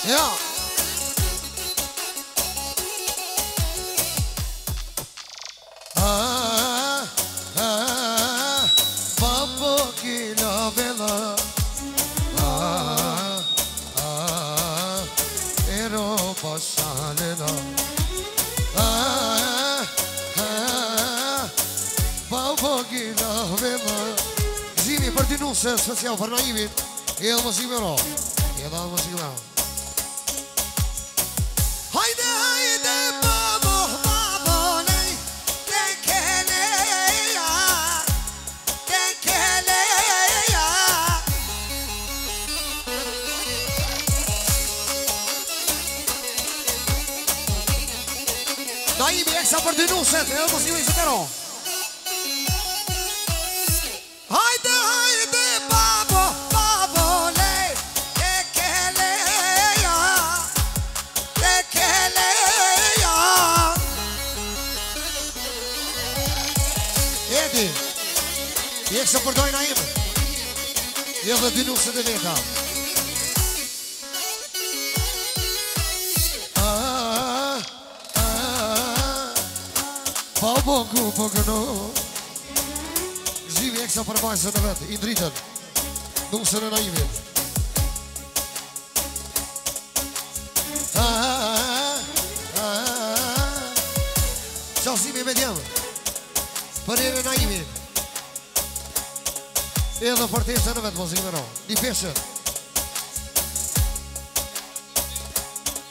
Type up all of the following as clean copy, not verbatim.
Ja. Babo kila vela Ero pasalena Babo kila vela Zimi për t'i nuse special për naivit Edhe muzikë ro Edhe muzikë ro Hajde, hajde, babo, babo, nej Tekeleja Naimi eksa për dy nuset Edhe muzikë se të ro Hajde, hajde, babo, babo, nej Tekeleja Edi Eksa për dojna ime Edhe dy nuset e veta Babo ku po këno Zhimi eksa për bajsën e vetë I dritën Nusën e naimit Qasimi me djemë Për ere naimit Edhe për tesën e vetë muzikë me ro Një peshën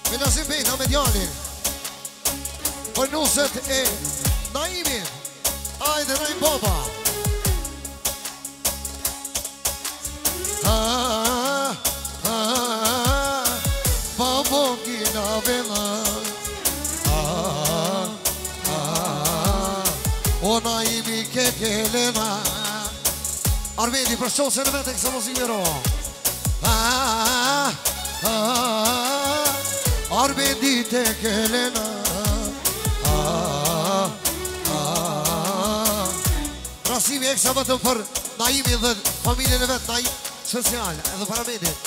Me nësim bejta me djallin Për nusët e naimit Ajde naim baba Babo kina vela O naimi ke kelena Armedi për shosën e vete kësa muzikë ro Armedi te kelena Rasimi eksa vetëm për naimi dhe familjen e vetë naim social edhe për Armedit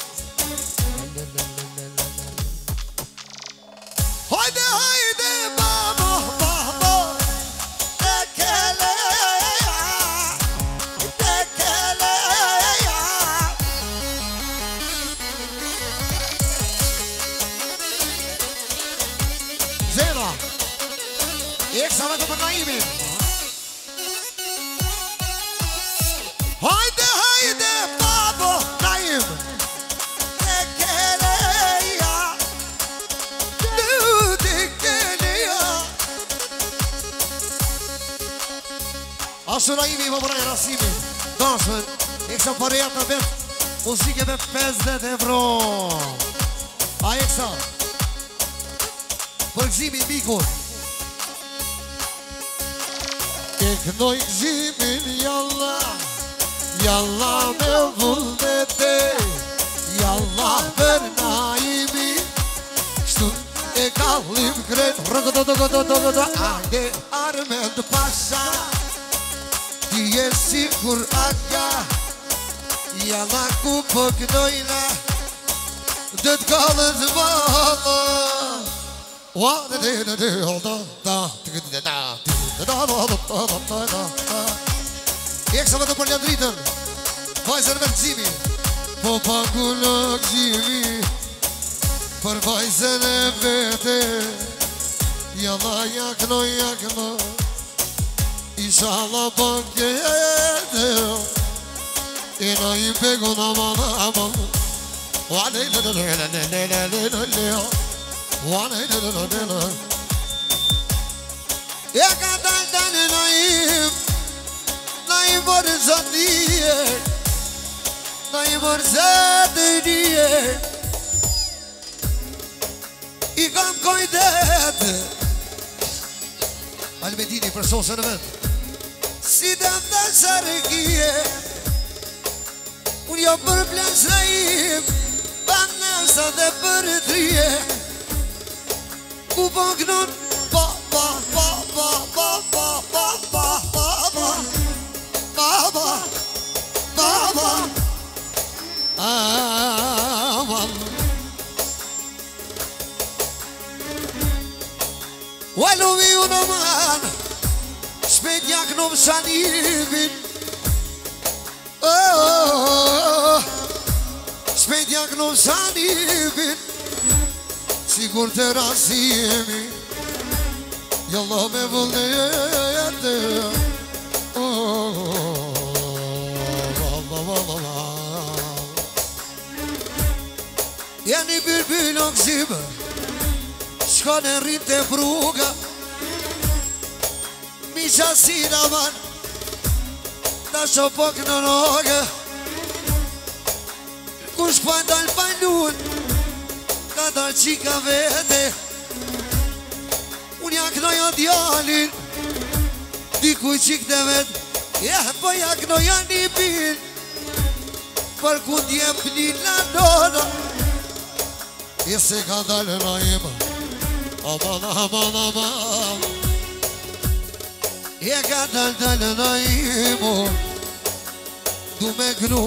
Hajde, hajde, babo, babo Zera Eksa vetëm për naimin Hajde, hajde, babo, naim Ashtu naimi më përaj rasimi Dashën Eksa përreja të vetë Muzike me 50 euro A eksa Për gzimin mikun E kënoj gzimin jalla Jalla me vullnete Jalla për naimi Shtu e kallim kret Ajde Armend Pasha Ti e si kur aga Jalla ku po kënojna Dhe t'kallën të valla Eksa vëtë për një dritën Vajzën me gzimi Po pagullë gzimi Për vajzën e vete Jalla jakno Inshallah bankete E na I pego na mama E ka dalë Naim vërzatije Naim vërzatije I kam kojdet Almedini për sosën e vetë Si dëm dhe sërgije Unë jo për plens naim Për nësa dhe për trije Ku po kënon Pa luvi unë man Shpejt jak në më shanivin Shpejt jak në më shanivin Sigur të rasimi Jalla me vëllete Jeni bërbyl në këzime Shka në rritë të fruga Misha si në man Ta shopok në noge Kush pa ndalë pa lun Ka dalë qika vete Unë jaknoja djalin Dikuj qik të vet Po jaknoja një bil Për ku t'jem një lanona Se ka dalë në ima Aman, aman, aman Ka dalë në ima Du me gnu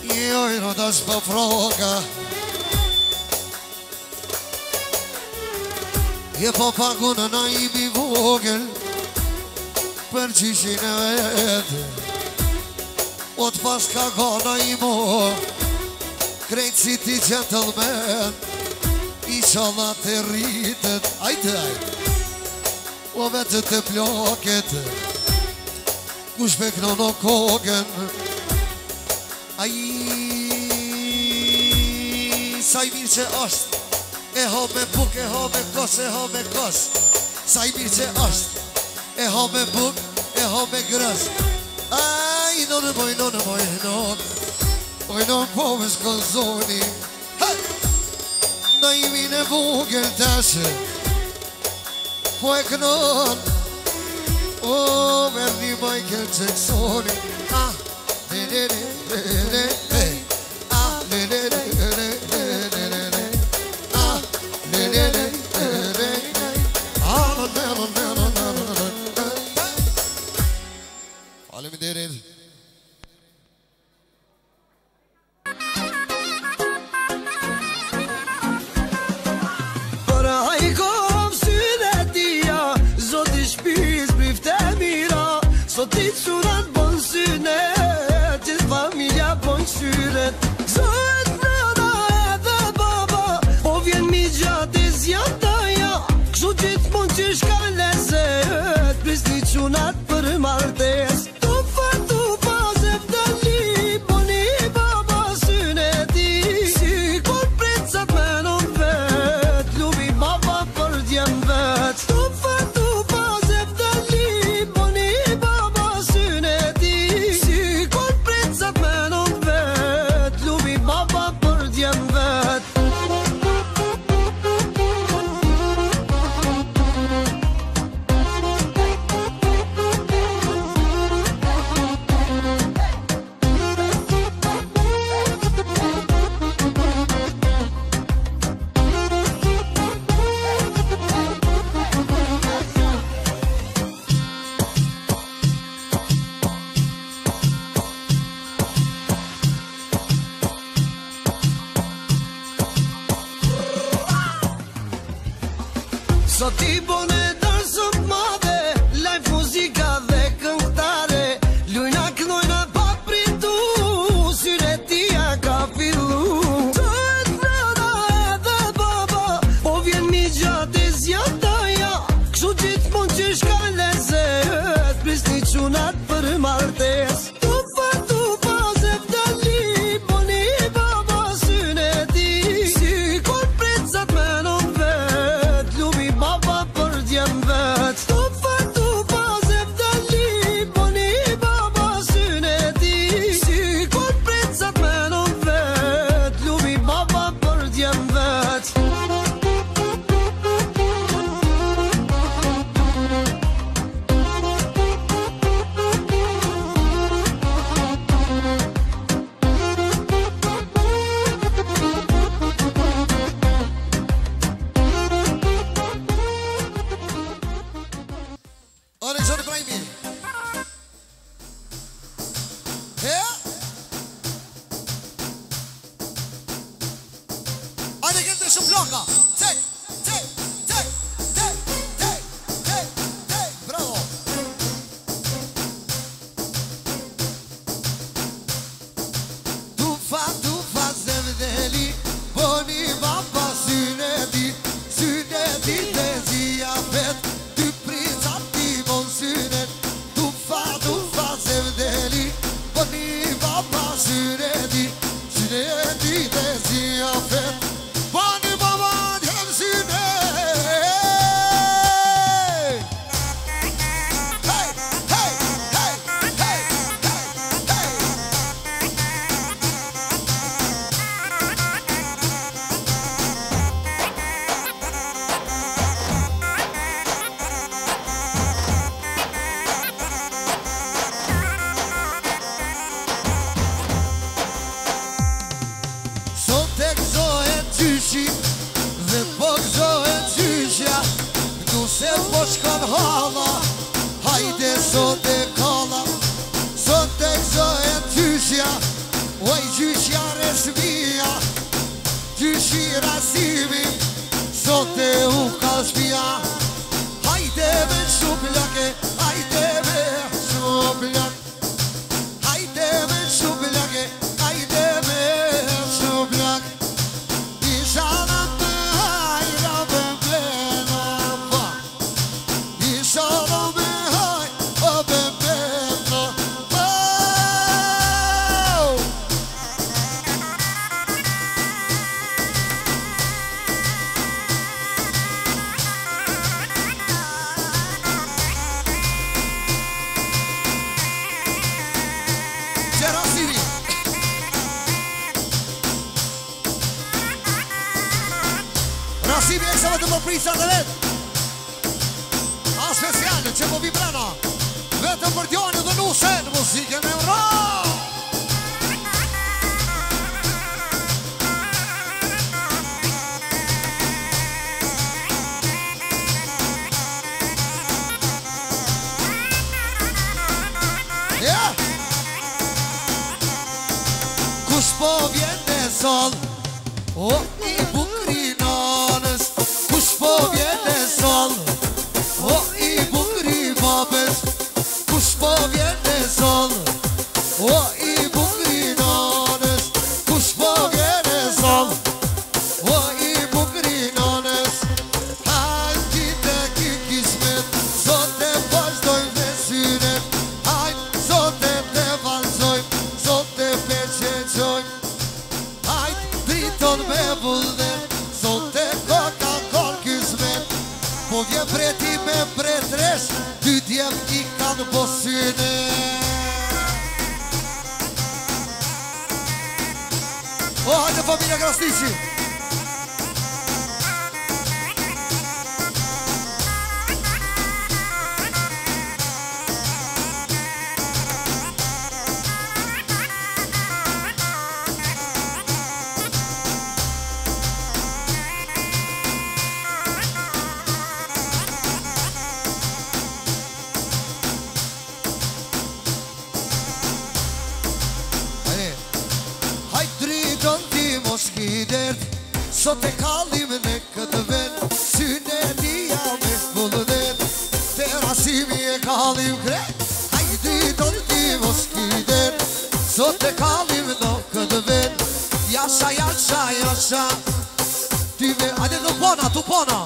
Jojnë të shpë froga Po pagu në imi vogël Për qishin e vetë O t'pas ka gana imo Krejtë si ti gentleman Inshallah të rritët Ajde O vetë të ploket Kush me këno në kogën Sa i mirë që është E ho me buk, e ho me kos, e ho me kos Sa i mirë që është E ho me buk, e ho me grës Nonë moj, nonë moj, nonë Oj në pove shkonzoni Na imi në vogël tashe Po e kënon O, verdi Michael Jacksoni Le le le le le le le le le le le le le le le le Faleminderit Sot i qurat bon synet Gjithë familja bon syret Zot nana edhe baba Po vjen mi gjatë e zjata ja Kështu gjithë mund që shka lezet Pris një qunat për martes Tufa tufa zevdali Boni baba syneti Si kur precat menon vet Lubi baba për djem vet Tufa tufa zevdali Boni Sot i bone dansët madhe Live muzika dhe këngtare Lujna kënojna pa pritu Syretia ka fillu Sot nana edhe baba Po vjen mi gjatë e zjata ja Kështu gjithë mund që shka lezet Pris një qunat për martes Tufa tufa zevdali Boni baba syneti Si kur precat menon vet Lubi baba për djem vet Tufa tufa zevdali Boni baba syneti Si kur precat menon vet Lubi baba për djem vet Alexander Brahimi Ajde këndë shumë bloka Tek, tek, tek, tek sot e kalla, sot e gjoja gjyshja, oj gjyshja resmija, gjyshi rasimi, sot e u ka shpia. Hajde me shuplake, hajde me shuplake, hajde me shuplake, hajde me shuplake. Isha në me hajra me blena pa, isha në me hajra me blena pa. Rasimi e kësa të më prisat e vetë. A speciale që po vibrana, vetëm për Djoni dhe Nuse në muzikën e Euro. Kush po vjen e sol, o i bukri nanës. Kush po vjen e sol, o i bukri babes. Kush po vjen e sol, o i bukri nanës. Kush po vjen e sol, o i bukri nanës. Hajtë të ki kismet, sot e vazhdojmë dhe synet. Hajtë sot e të valzojmë, sot e peqeqojmë. Hajtë driton me vullnet, sot e koka kol kismet. Po vjen preti me pretresh, dy djem i kanë posyne. O, hajde familja Krasniqi. Sot e kallim në këtë vend, syne dhja me vullnet. Te Rasimi e kallim kret, hajdi do t'i mos kidet. Sot e kallim në këtë vend, jasha, jasha, jasha. Ty me, hajde të pona, të pona.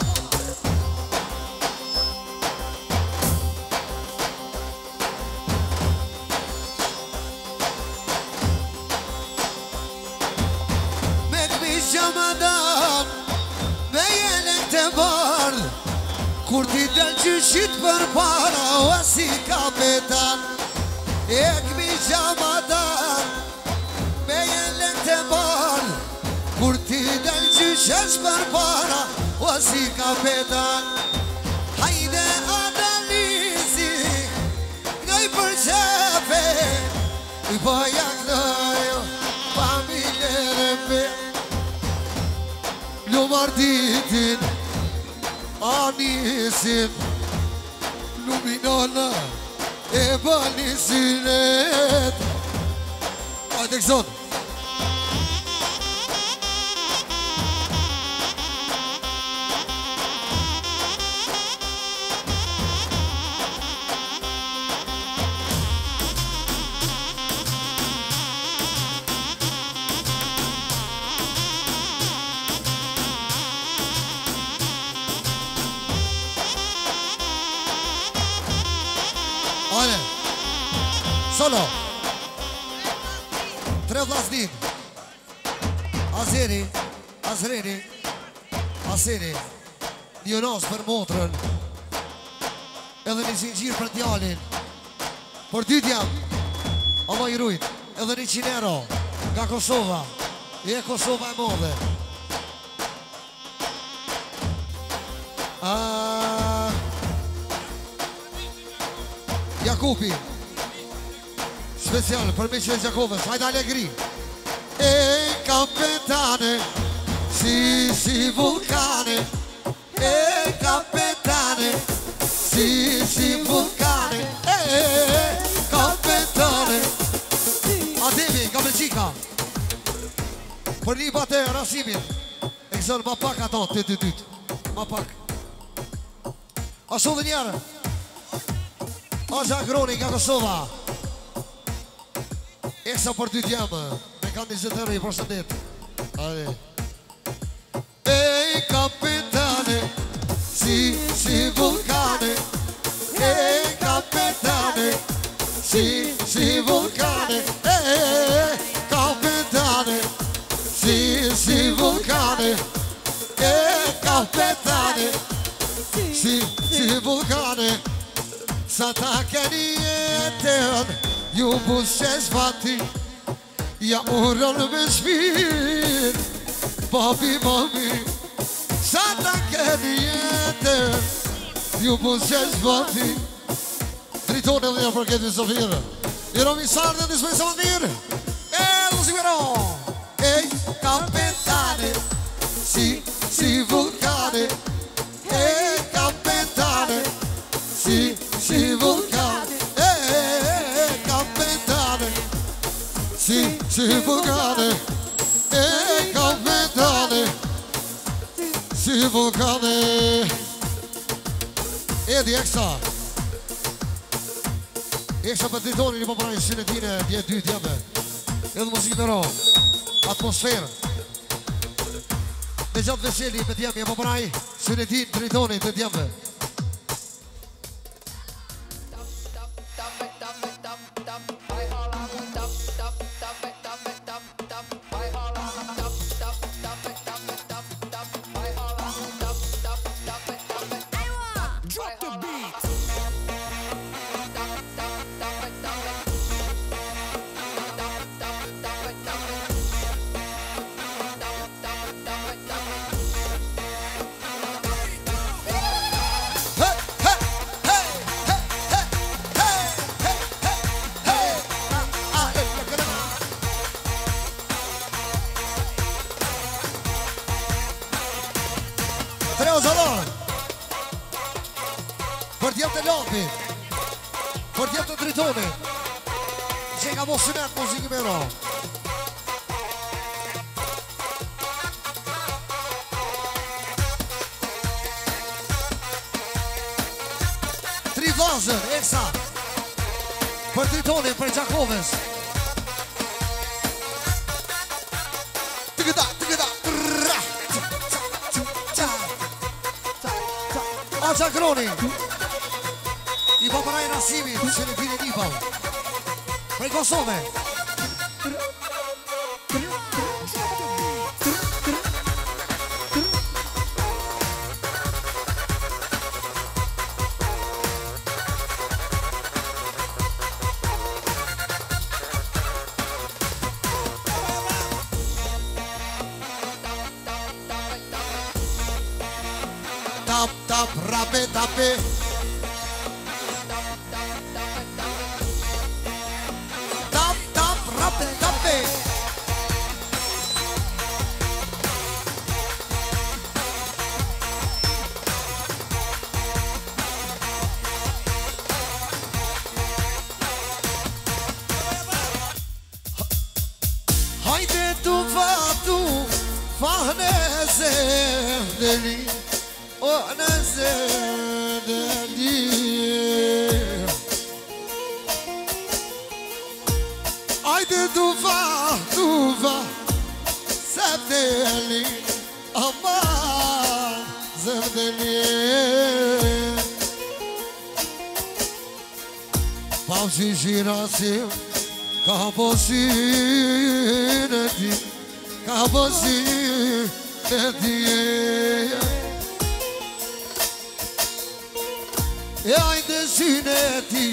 Kur ti del gjyshit për para, o si kapetan. E këmi gjamadan, me jelen të ban. Kur ti del gjyshet për para, o si kapetan. Hajde analizi, ngaj për qepe, po jaknojo familje pe. Lumarditin Anisim Luminona e banisinet. Hajde këzot. Hajde. Solo. Tre vlasnin. Azeri, Azreni, Aseni, Dionos për motrën. Edhe një zingjir për djalin. Për dy djam, Allah i rujt. Edhe 100 euro nga Kosova. E Kosova e modhe. Jakupi special për Miqve Gjakovës. Hajde Allegri. E kapetane, si vulkane. E kapetane, si vulkane. E Për një bate Rasimit. E këzën ma pak ato, ty. Ma pak. Ashtu dhe njerë. Aja Groni nga Kosova. Eksa për ty t'jemë. Me kanë 20 euro i përshëndet. Ade. Ej kapitane, si vulkane. Ej kapitane, si vulkane. Ej kapitane, si vulkane. Ej kapitane, si vulkane. Sa ta keni jetën, ju busqes fati. Ja urën me shpirë, papi, sa ta keni jetën, ju busqes fati. Tritone dhe një përket një sofirë. I romi sarë dhe një shpejtë së më mirë. Lo si vero. Ej, kapetane, si vulkane. Ej, kapetane, si vulkane. Ej, kapetane, si vulkane. Ej, kapetane, si vulkane. Edi eksa. Eksa për dritonin i përprajnë sinetine djetë dy djembe. Edhe muzikë në ro. Atmosferë. Me gjatë veseli me djembe i përprajnë sinetin dritonin të djembe. Për djemë të lopi, për djemë të dritoni, që nga mos sënet muzikë me ro. Tri vazën, eksa, për dritoni, për Gjakovës. Tëgëda, Aja Groni. I përpraj Rasimit, që në pire Nipal. Prej Kosove. Tap, rape, tape. Hajde tu fahne zemdeli, o në zemdeli. Hajde tu zemdeli, ama zemdeli. Pavshi shirasim, ka posin e ti, ka posin e ti. E ajde syne e ti,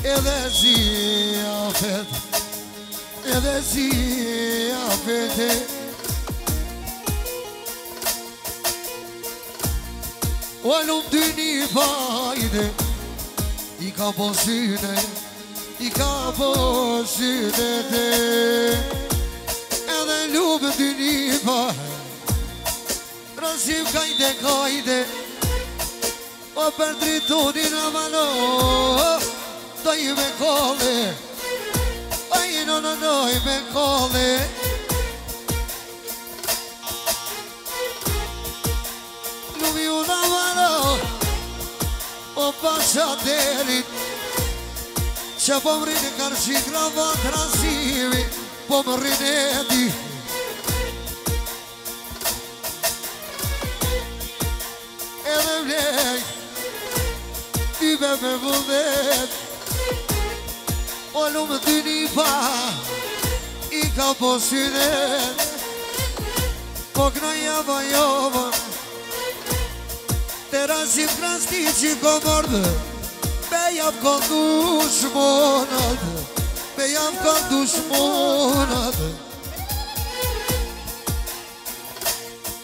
edhe si afet, edhe si afete. O lumë dy një fajde, i ka posin e te. Edhe lumë dy një fajde, Rasim kajde, o për dritonin në malo, do i me kole, o i no i me kole. pashaderit që po më rinë kanë shikra va transimi po më rinë e di edhe vlej tybe me vëllet o lumë dy një pa i ka po synet po kënoja va jovën të rasim krasti që ko mordë me jam kon dushmonat me jam kon dushmonat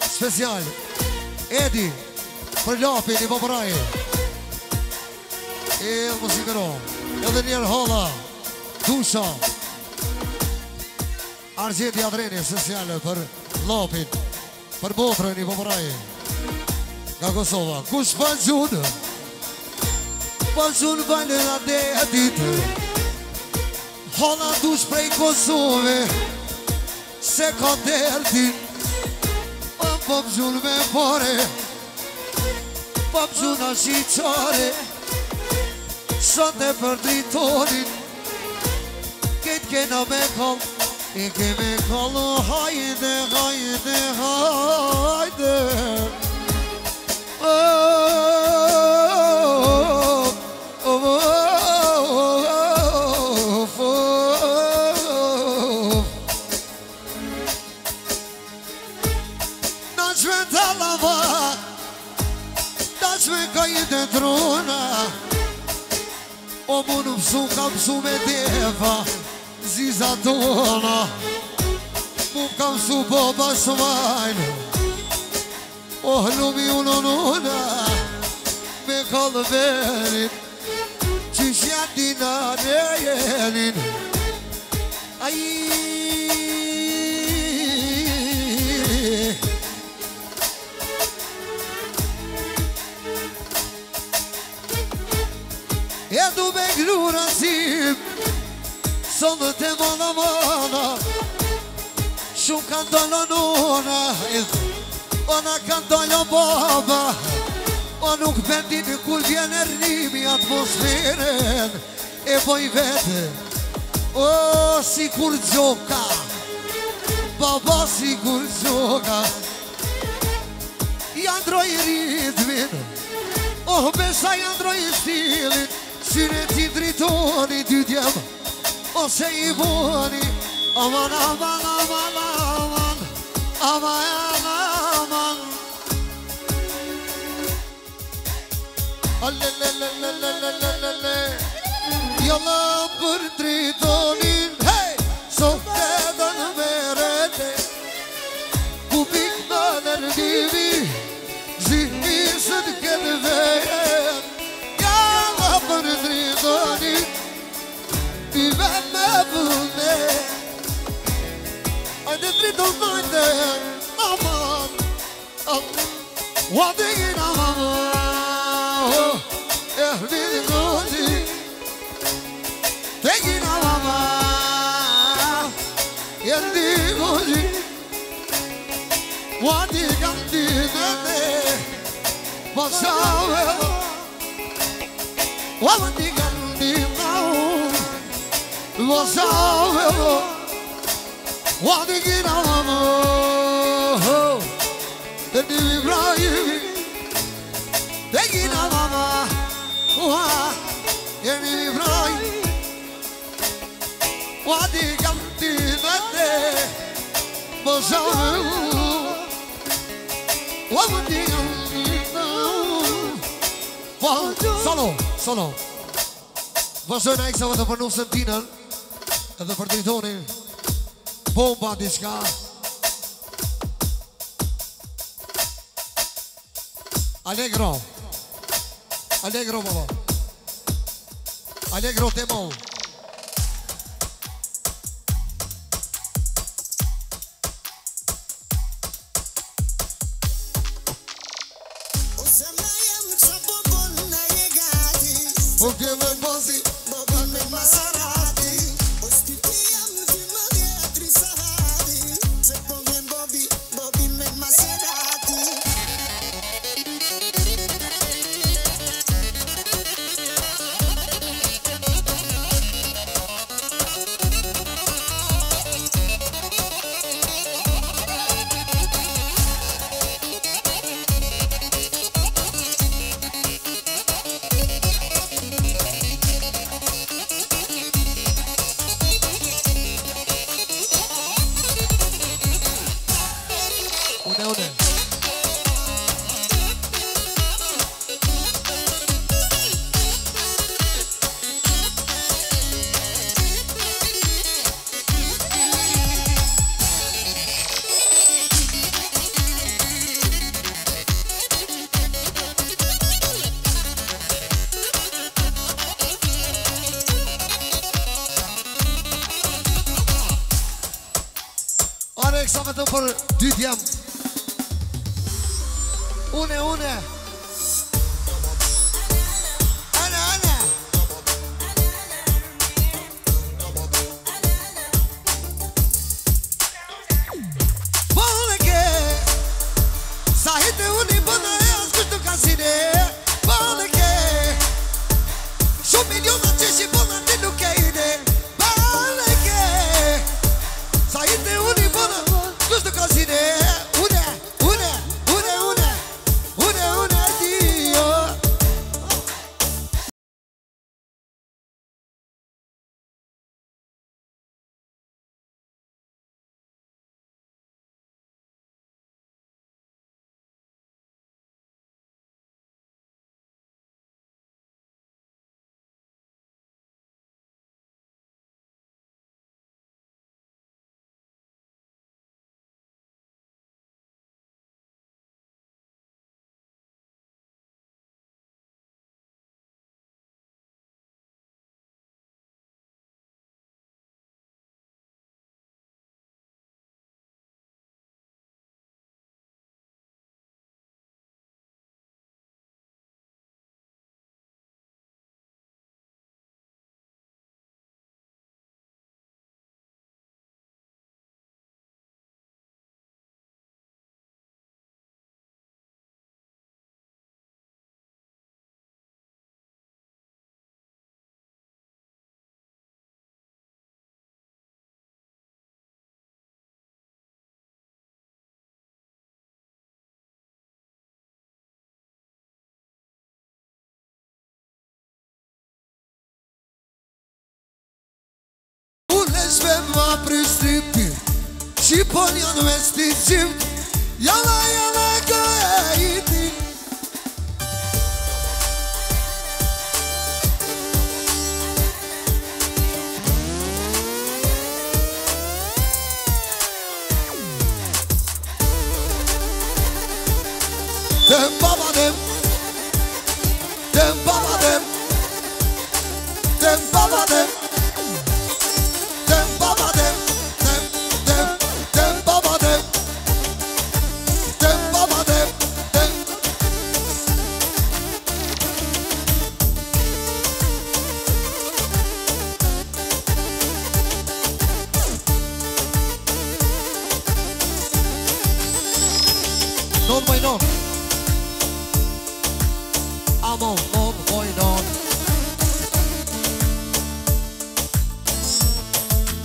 special Edi për lapin i popëraje e musikëro edhe njerë holla dusha Argjeti Adreni special për lapin për botrën i popëraje nga Kosova kush pa gjunë Palësun valën atë e ditë Holla dush prej Kosove Se ka dertin Po pëzun me pare Po pëzun a shqyqare Sot e për dritonin Ketë kena me kall E ke me kallu hajde, hajde, hajde O mu në pësu ka pësu me defa Ziza tona Mu ka pësu po bashmajnë O lumi unë nuna Me kallë verit Qysh jatina në jenin Aji E du me glura sim Sonë të mëna mëna Shumë kanë dollë nuna Ona kanë dollë baba O nuk vendin kur vjen e rrimi atmosferen E boj vete O si kur gjoka Baba si kur gjoka Jandroj ritmin O besa jandroj stilin Syre ti dritoni ty djem Ose i boni Aman, aman, aman, aman Aman, aman Alelelelelelelele Jalla për dritonin Hey! Sot edhe në merete Ku pik në nërdivi Zimi së të këtë vejen Për dritonin Ti vet me vëllë Ajde driton najte Aman Wadigin aman Ehli gozi Tegin aman Ehli gozi Wadigan dinete Basave Wadi gandi maun Wasavelo Wadi gina mamo Dedi Ibrahim Dedi gina mama Dedi Ibrahim Wadi gandi nete Wasavelo Wadi gandi maun Solo Vazhdojnë a iksa vë të përnu sëntinën Edhe për dritoni Bomba diçka Allegro Allegro baba Allegro temon Porque me posi, Bobby me Maserati. Ospitiam di magari Sahari. Se pongo Bobby me Maserati. Teksa vetëm për dy djem. Une Ana Bole ke sa hite uni bëna e as kushtu kasine. Bole ke shumë miliona që shi bëna ti nuk e ide. Bole ke sa hite uni bëna kushtu kasine. Une Dio. Shpe ma pristripi Shqipon janë vesticim Jalla ka e iti Dem baba dem Dem baba dem Dem baba dem Non moj non Amo non moj non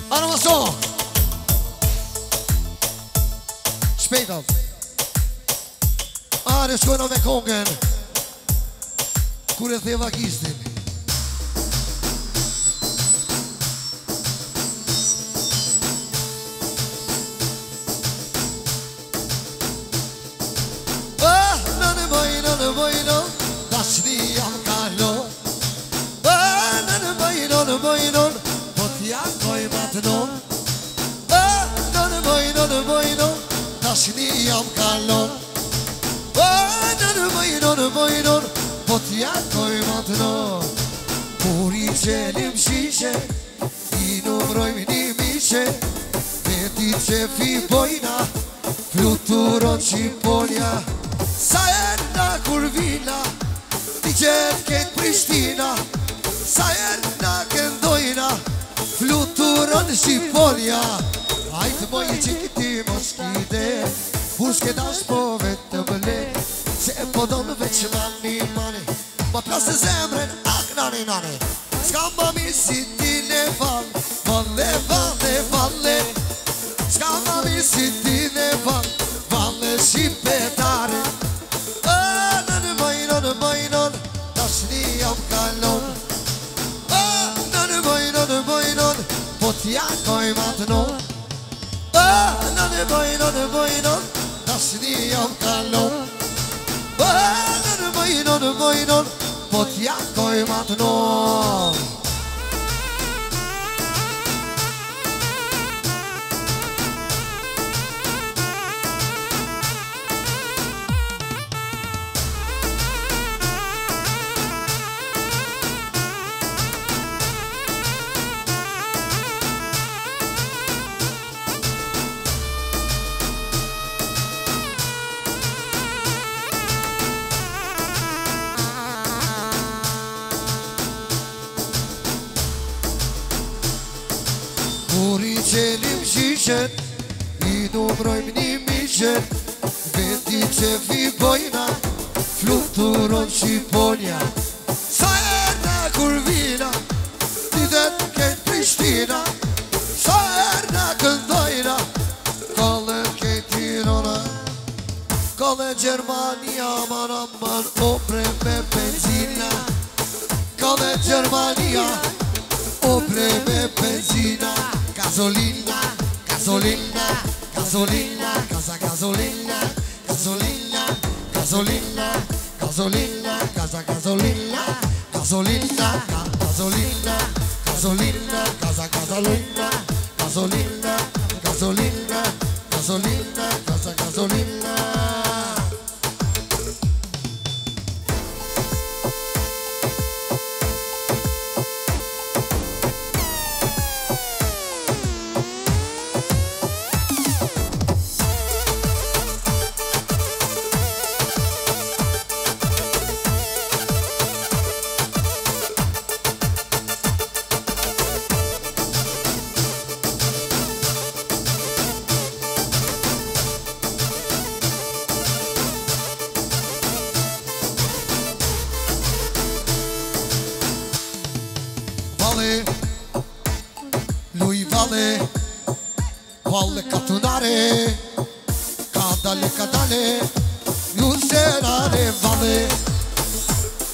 Ano më so Shpejtëm Are shkojnë me kongen Kur e theva kistin Në bëjno, dashni jam kalon Në bëjno, po t'ja koj matnon Në bëjno, dashni jam kalon Në bëjno, po t'ja koj matnon Kur I qelim shishe, I numrojmë një mishe Me ti që fi bojna, fluturon Shqiponja Sa erna kur vina, ti qëtë ketë Prishtina Sa erna këndojna, fluturon Shqiponja Ajtë moj që këti mos kide, bushke dash po vetë më le Se e po donë veç mani, ma plasë zemren, ak nani Ska ma mi si ti ne valle Ska ma mi si ti ne valle shqipetare Në bëjnon, dashni jam kalon Në bëjnon, po t'ja koj matnon Në bëjnon, dashni jam kalon Në bëjnon, po t'ja koj matnon Kur I qelim shishet, I numrojmë një mishet, veti që vibojna, fluturon Shqiponja. Sa erna kur vina, ditet këtë Prishtina, sa erna këndojna, kallën këtë Tirana, kallën Gjermania, man aman, opre me benzina, kallën Gjermania, opre me benzina, gasolina, gasolina, gasolina, casa gasolina, gasolina, gasolina, gasolina, casa gasolina, gasolina, gasolina, gasolina, casa gasolina, gasolina, gasolina, gasolina, casa gasolina. Lui vale, valle catunare, cadale, lucerare vale,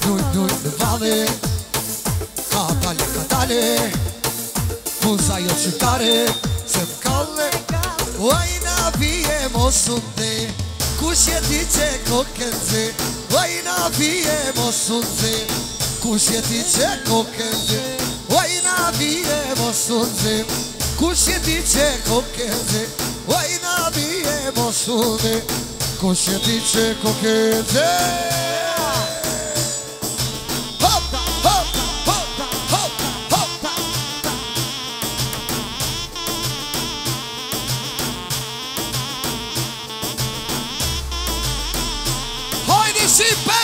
lui vale, cadale, pusa io citare, se calle, vaina vie mosunde, kushje ti që kokenze, vaina vie mosunde, kushje ti që kokenze. Vajna bije mosunze, kushje ti që kokenze, vajna bije mosunze, kushje ti që kokenze. Hop, hop, hop, hop, hop. Hajde Shqipe!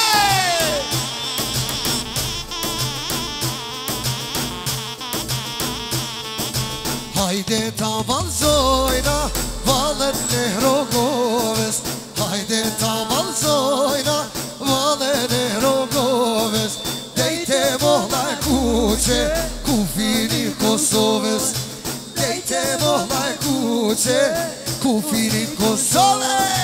Hajde ta valzojna, valën e Rogoves. Hajde ta valzojna, valën e Rogoves. Dejte mohla kuqe, kufini Kosovës. Dejte mohla kuqe, kufini Kosovës.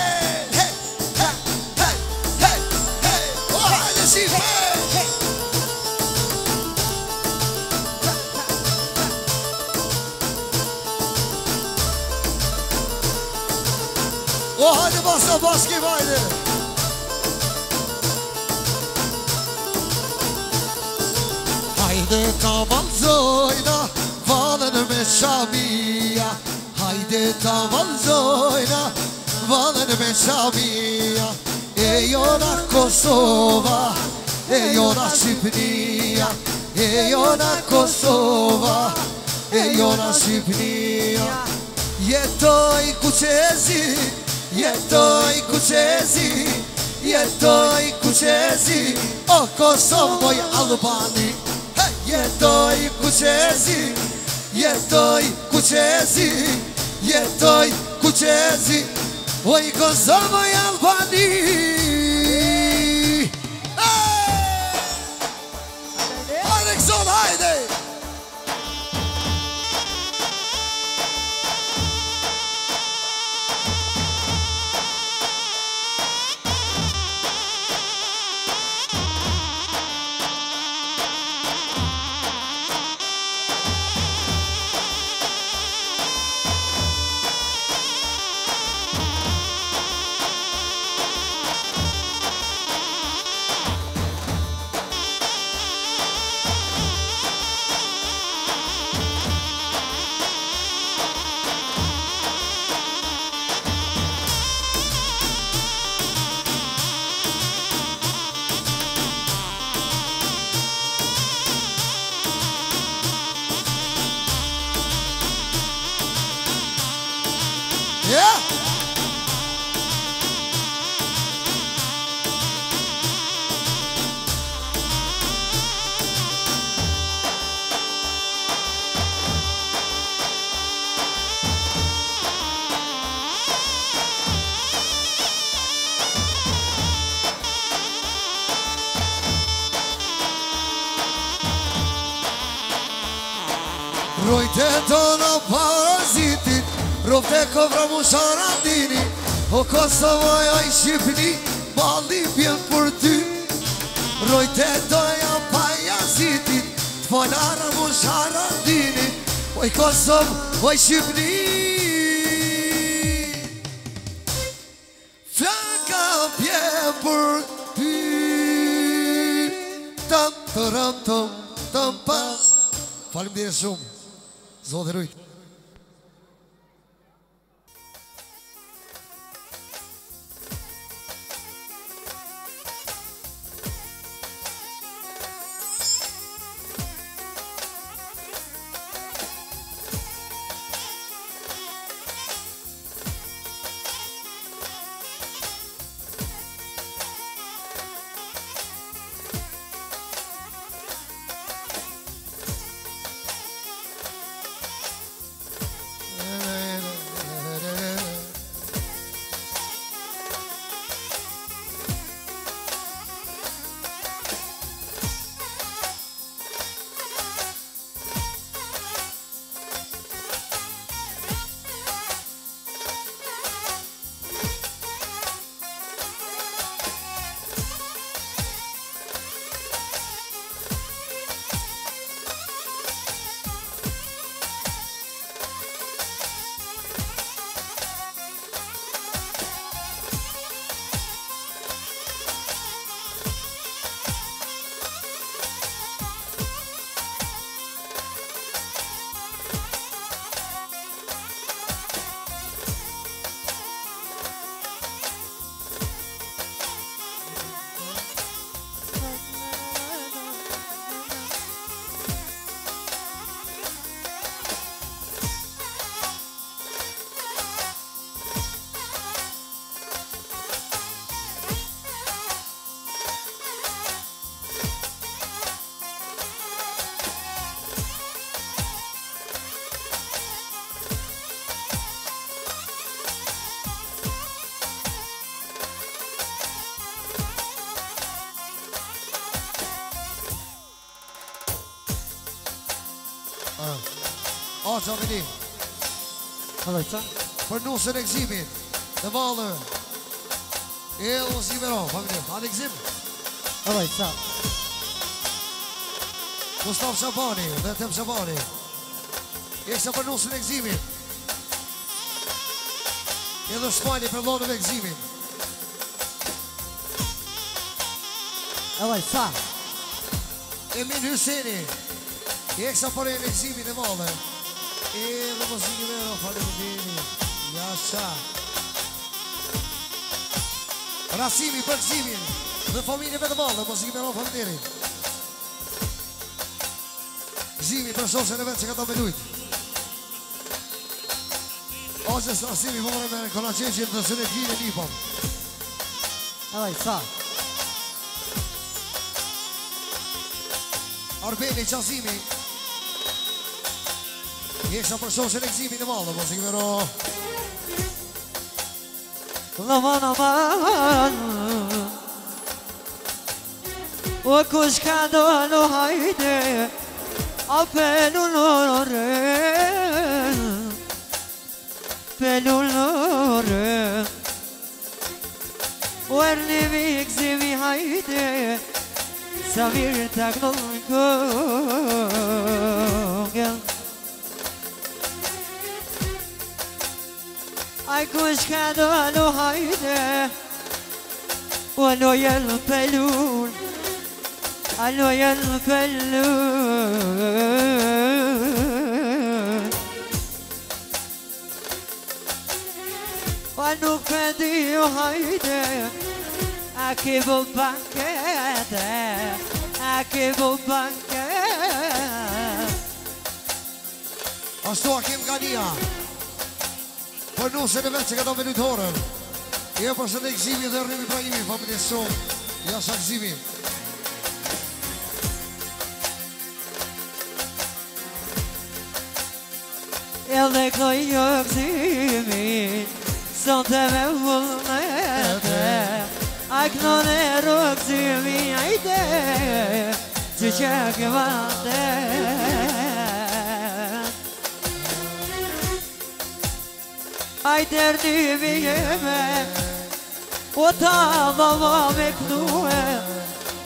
Hey, hey, hey, hey, hey. O hajde Shqipe! O hajde basa bashki vajde. Hajde ta valzojna, valën me Shamia. Hajde ta valzojna, valën me Shamia. E jona Kosova, e jona Shqipnia. E jona Kosova, e jona Shqipnia. Jetoj kuqezi, jetoj kuqezi, jetoj kuqezi, o Kosovë moj Albani. Jetoj kuqezi, jetoj kuqezi, jetoj kuqezi, o Kosovë moj Albani. Hajde këson, hajde! Rojte tona parazitit, rovte kovra mushara dini, o Kosovaja I Shqipni, balli vjen për ty. Rojte toja pajazitit, t'falara mushara dini, o Kosov, o Shqipni. Flaka vjen për ty. Tam, taram, tam, pa. Falim dhe shumë. Zotë rujtë. Aqa me di për nusën e gzimin dhe valër e edhe mos I vero familje atë gzim Mustafa Shabani dhe Tem Shabani eksa për nusën e gzimin edhe shmajni për lonëve e gzimin Emin Hyseni eksa për e në gzimin e valër e dhe mos I vero familje Jasha Rasimi për gzimin dhe familjeve të valë, mos I vero familje Gzimi për shosën e vetë që ka ta me lujt Aqës Rasimi more me Konaqeqin dhe së në gjine Lipon Arbeni Qasimi Jeksa për shosën e gzimin e valë, mos I vero Aman aman O kush ka dolu hajde Apelulore Pelulore O erni vikzimi hajde Sa mirë taknon kongel Aj kush ka dolu hajde Alo jelë pelul Alo jelë pelul A nuk përdi o hajde A ki bu bankete A ki bu banket Ashtu Akim Gania për nusën e vetë që ka ta me lujtërën e përshën e gzimi dhe rrimi Ibrahimi familje shumë Jasha gzimi Edhe kloj jo gzimin Sonte me vullnete A kënon e rogzimi Ajde Që që ke vate Ajde rënimi jeme O ta dhava me kënue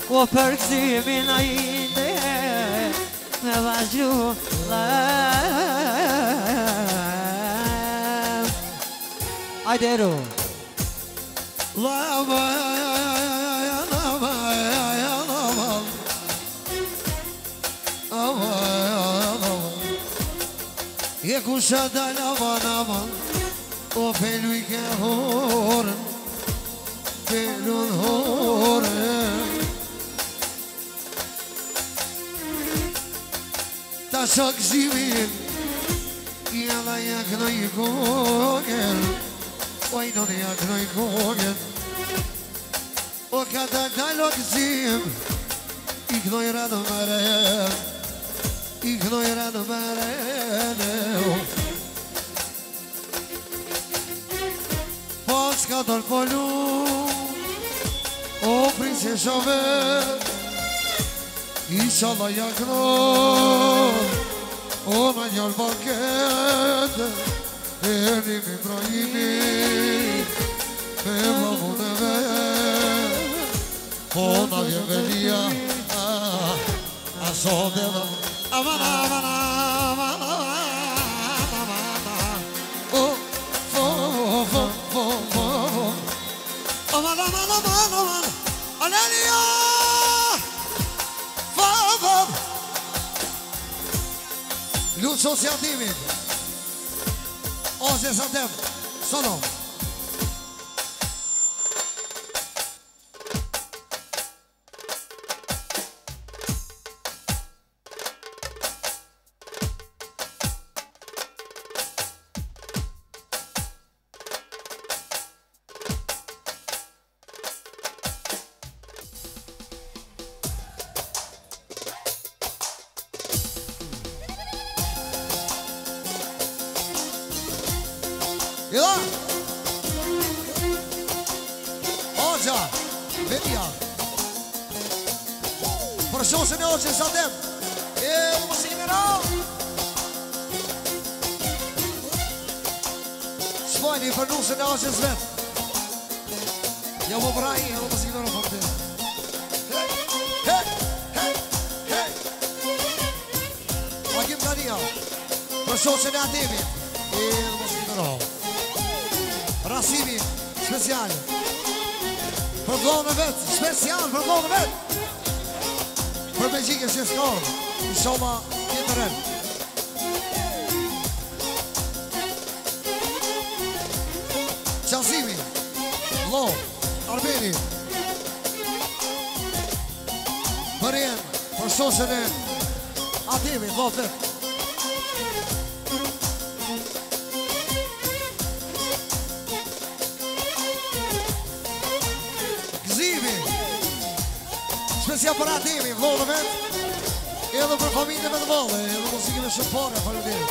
O për gëzimin a inde Me vazhju Ajde ru Je kusha dal aman O pelu I ke horën Pelu në horën Ta shok zimin Jela jaknoj kogën O I non jaknoj kogën O ka dal o gzim I knoj radë mërën I knoj radë mërën Pas ka dal polu O princeshove Inshallah jaknoj O në njërë banket Erdi mi brojimi Me vlavun e vet O në vjevelia A sode dhe Aman, aman, aman, aman O, aman, aman, aman Aleluia Lutë sociatimin Ose sa tem Sono Ja Oja Vedia Për shosën e oqën sa tem E më mësime ra Shmojni për nusën e oqën svet Ja më braj E më mësime ra për te Hey, hey, hey, hey Akim Dania Për shosën e Ademi E më mësime ra Rasimi, special Për vlonë e vetë, special për vlonë e vetë Për Belgjike që s'kon Inshallah tjetër rën Qasimi, Lo, Arbeni Për jenë, për shosën e Atimi, Lo vetë Specia për Ademi, vlonë vetë Edhe për familje me të vallë Edhe muzikime shëpare, faludirit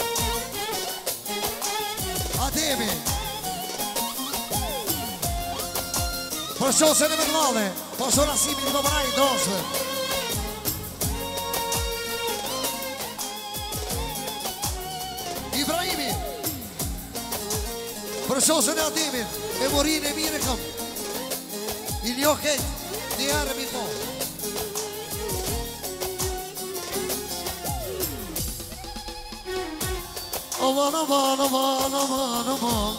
Ademi Për shosën e me të vallë Për shosën Rasimi të bëbëraj dosve Ibrahimi Për shosën e Ademi E morin e mire kam I njo kejt Një arë mi po Aman, aman, aman, aman, aman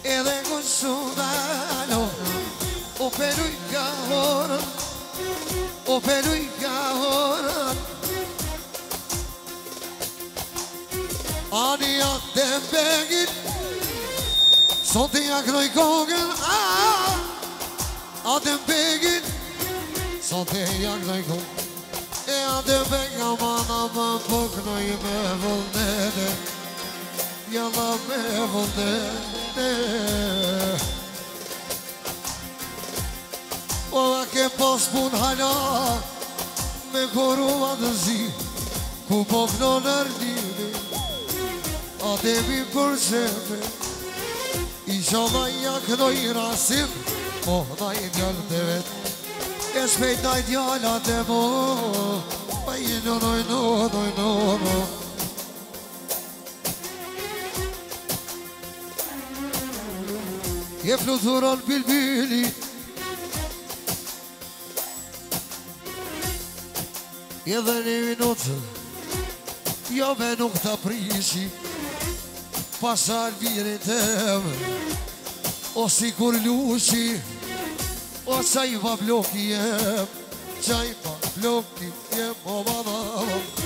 Edhe kushu dalo O peluj ka horën O peluj ka horën Ani atë begin Sot i aknoj kogën Atë begin Sot i aknoj kogën E atë bëgë aman aman po kënoj me vëllnete Jalla me vëllnete O da ke pas pun hala Me korua të zi Ku po këno nërdini A debi për qepe Isha da ja kënoj rasim O da I djallë të vetë E shpejt da I djallat e mo Ai no. Je fluturon bilbili edhe një minutë jove nuk të prishi pasar virin tem o si kur lushi o qaj pa bloki jem qaj pa bloki jem o manavam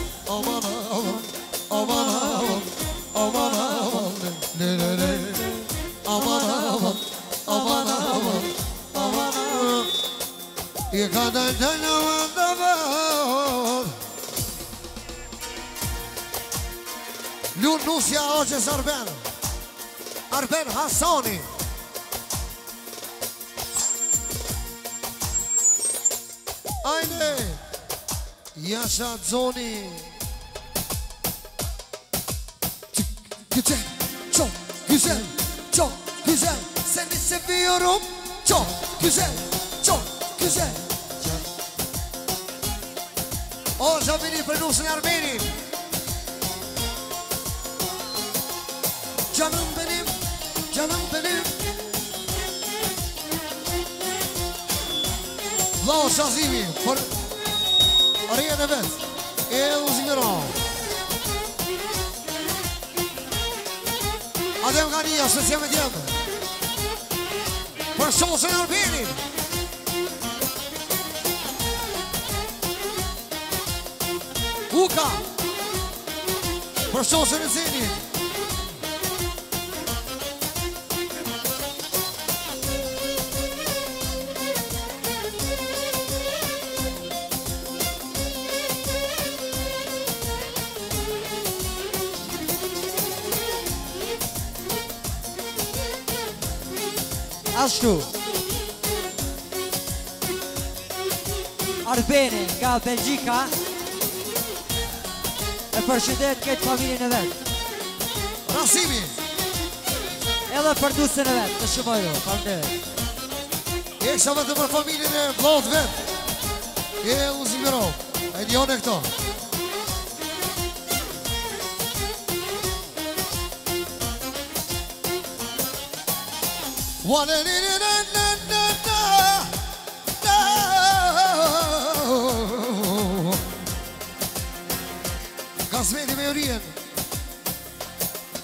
I ka dalë në vëndëvër Lunë nusja oqës Arben Hasani Ajde Jasha Zoni Güzel, çok güzel, çok güzel Seni seviyorum, çok güzel, çok güzel O zabini për nusën Armeni Canım benim Vlau Shazimi për Arijen e vetë E uzimero Adem Gania, së s'jam e djemë Për shosën Armeni Uka Për shosën e Zenit Ashtu Arbeni nga Belgjika E përshëndet këtë familjen e vetë Rasimi Edhe për dusën e vetë Të shumoju, falënderit E kësha vetë për familjen e vlot vetë E uzimero E njone këto Kasmeti me urien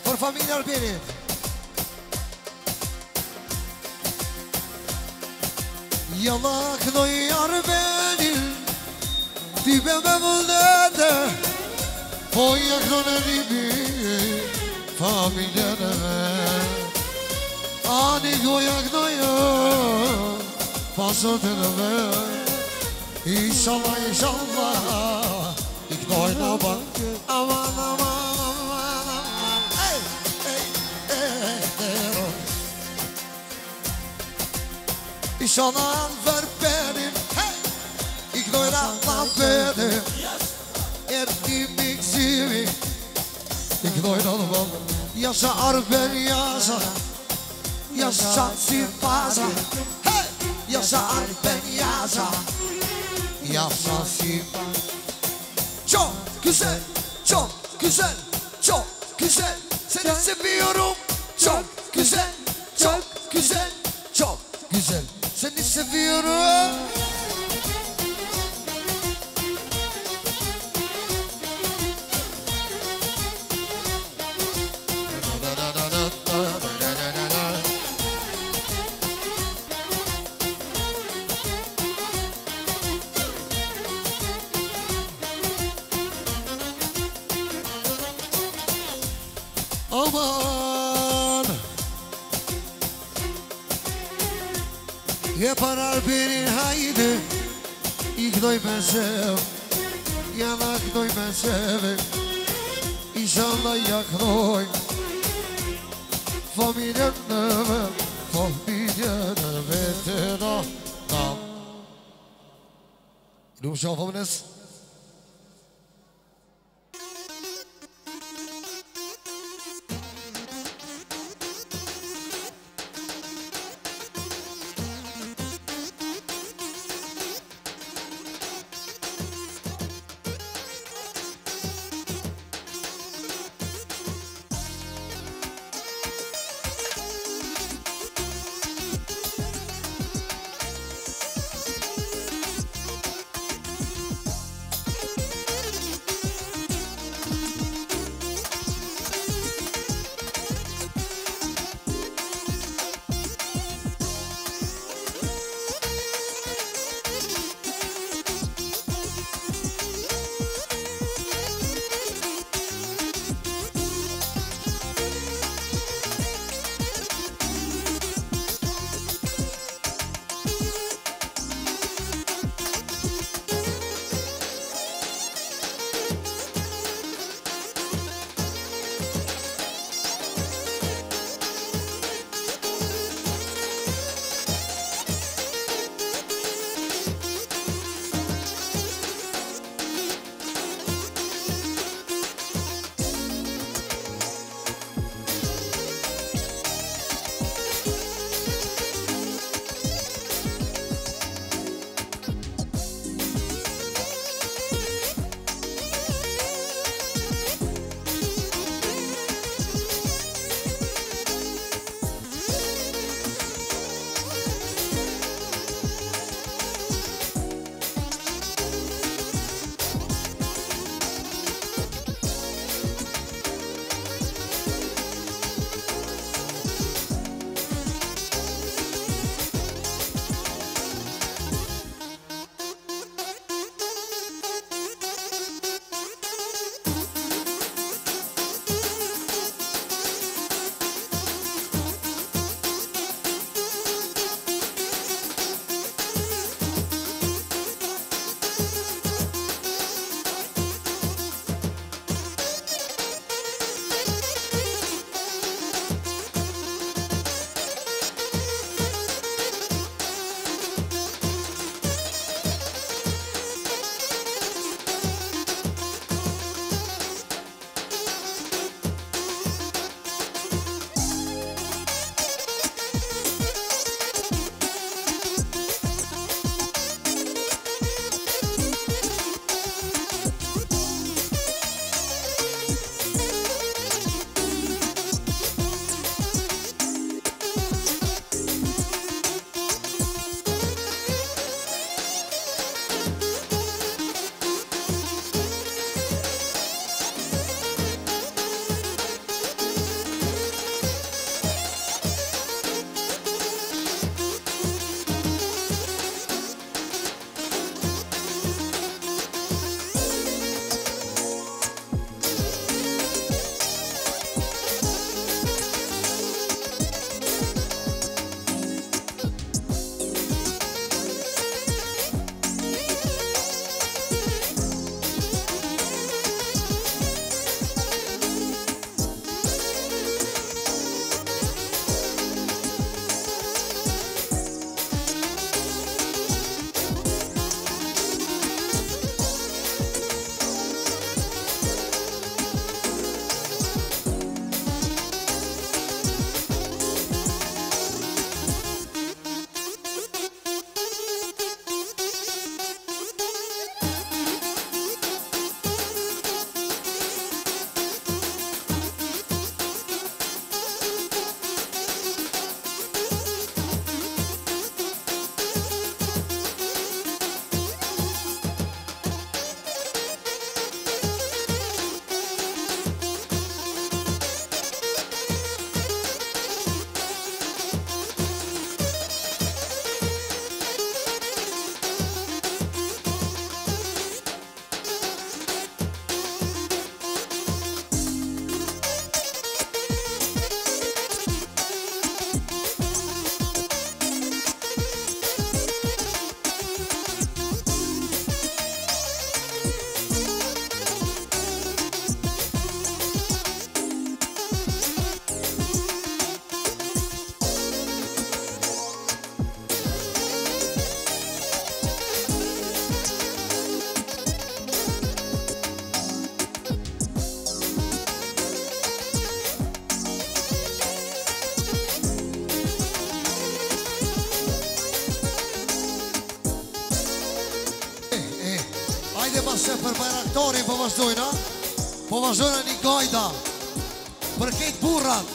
Për familje Arbenit Jalla këdoj Arbenin Ti be me vëllete Po jakno në ribi Familjen e me Ani goja gnoja Pasot e në me Inshallah I gnoj në bank Aman Inshallah në verbenin I gnoj në lapete Erdi mikzimi I gnoj në bank Jasha Arben jasha Jasha si faza Jasha Arben jasha Jasha si faza Çok güzel, çok güzel, çok güzel Seni seviyorum Çok güzel, çok güzel, çok güzel Seni seviyorum Aman Je për Arbenin hajde I gnoj me zev Jana gnoj me zeve Inshallah ja gnoj Familjen në vet Familjen në vete na Lumë shumë familjes Hajde pas se për bajraktorin po vazhdojna. Po vazhdojna një gajda për kejt burrat.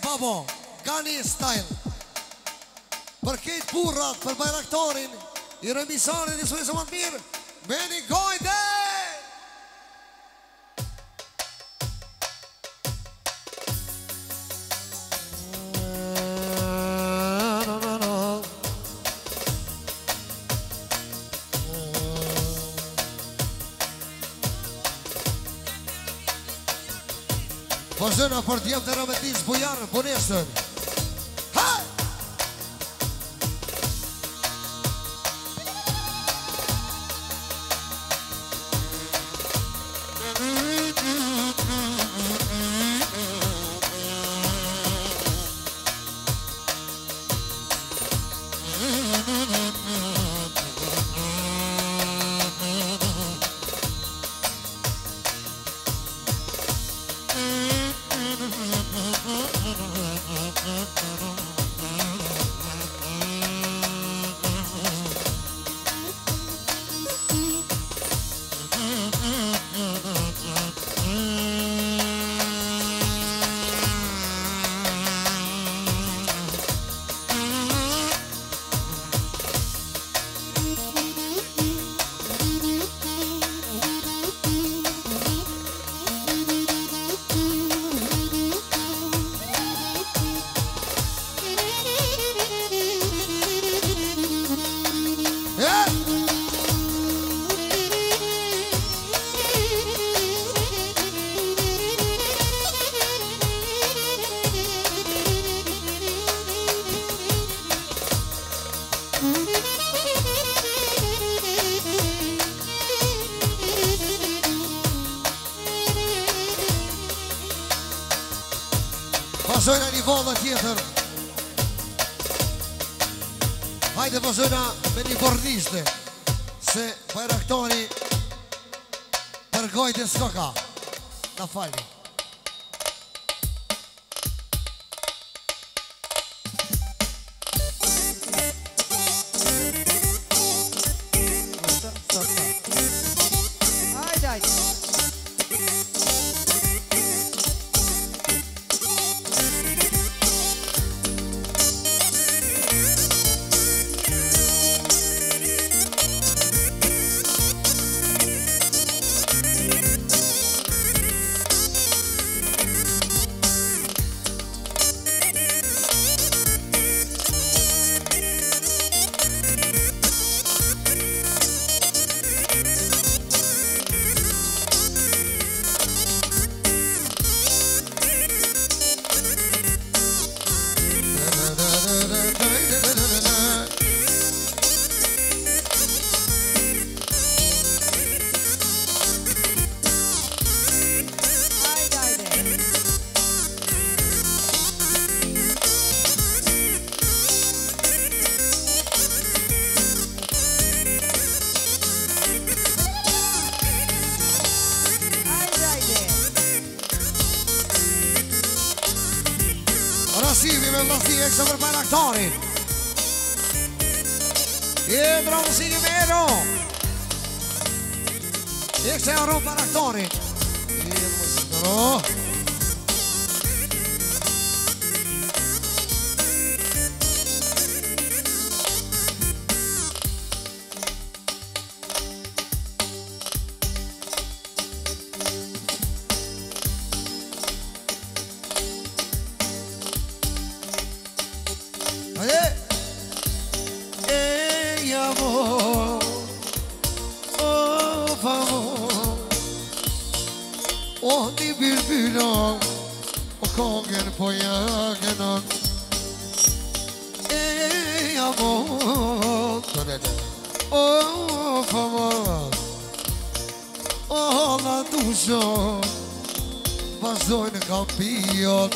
Babo, Gani Style. Për kejt burrat, për bajraktorin i remisarin i surisë më të mirë, me një gajde! Vazhdojna për djemë të Rametis Bujarë, Bonesën. Haj! Vazhdojna një volla tjetër. Hajde vazhdojna me një borniste, se bajraktari për gojtë s'ka ka. Na falni. Rasimi me vlasti e kësa për bajraktarin. E dra musikë me ero. E kësa e aro bajraktarin. E musikë aro. O një birbila, o kongen po jagenan. Ej amor, o famor, o la dusho, vazhdojnë kampion.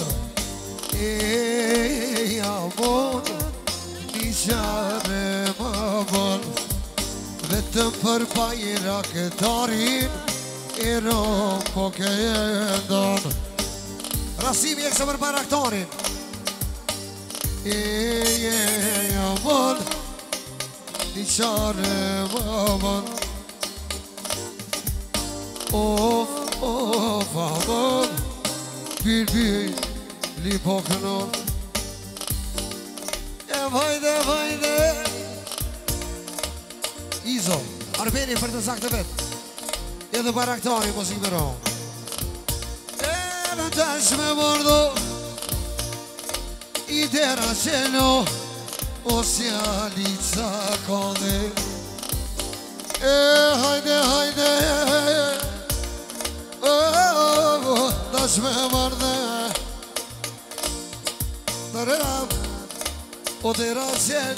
Ej amor, një qare më bon, vetëm për bajraktarin. E ro po ke ndon. Rasimi e kësa për bajraktarin. E amor, një qare mamën. Of, amën, bir li po kënon. E vajde Izo, Arbeni për të saktë vetë. Edhe baraktari muzikë më ronë. E në tash me mordo Idera qeno O sjalica kone. E hajde Tash me mordo Dërëram O dera qen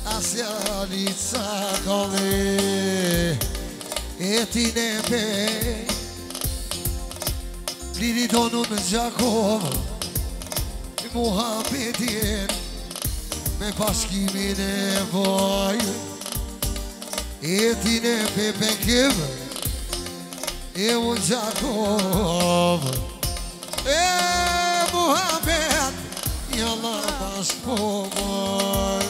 A sjalica kone. E ti ne pe Liri tonu në Gjakovë Muhamedin Me pashkimin e vaj. E ti ne pe penkim E unë Gjakovë. E Muhammed Jalla bashkovoj.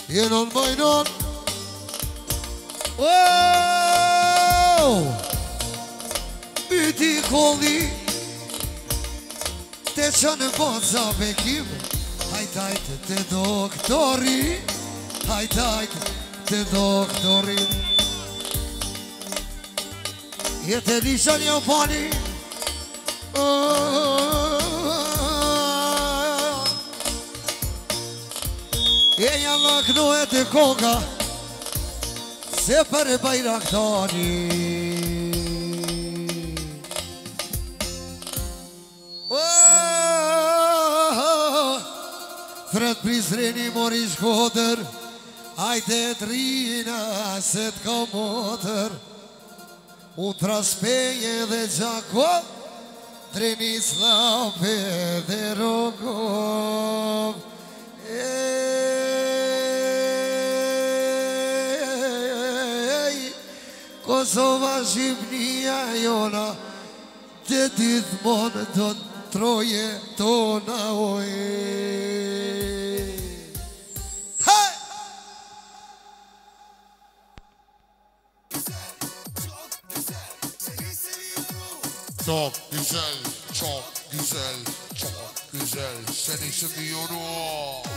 Jenon bajnon. Byti kolli Te qanë boza bekim. Hajtajt te doktori. Hajtajt te doktori. Jetë lishan jo pani. E janë kënohet e koka Se për bajraktari. Fred Prizreni mori shkoder. Ajde trina se t'ka motër. U traspeje dhe gjako. Treni slape dhe rogov. Kosova Shqipnia jona Të gjithmonë do të troje tona oje. Hej! Çok güzel, çok güzel, çok güzel. Seni seviyorum.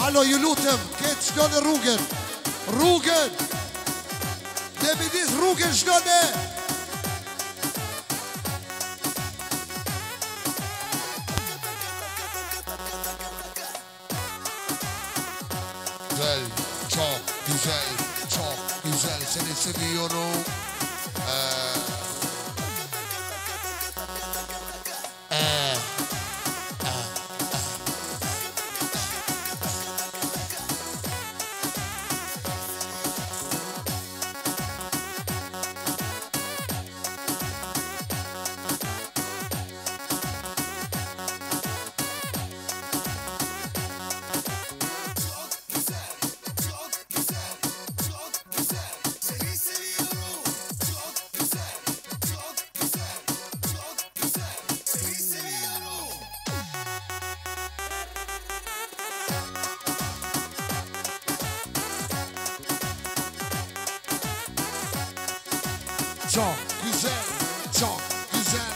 Alo, ju lutem, këtë shkone rrugën. Rrugën! Dhe midis rrugën shkone! Güzel, çok güzel, çok güzel. Seni seviyorum. Çok güzel, çok güzel.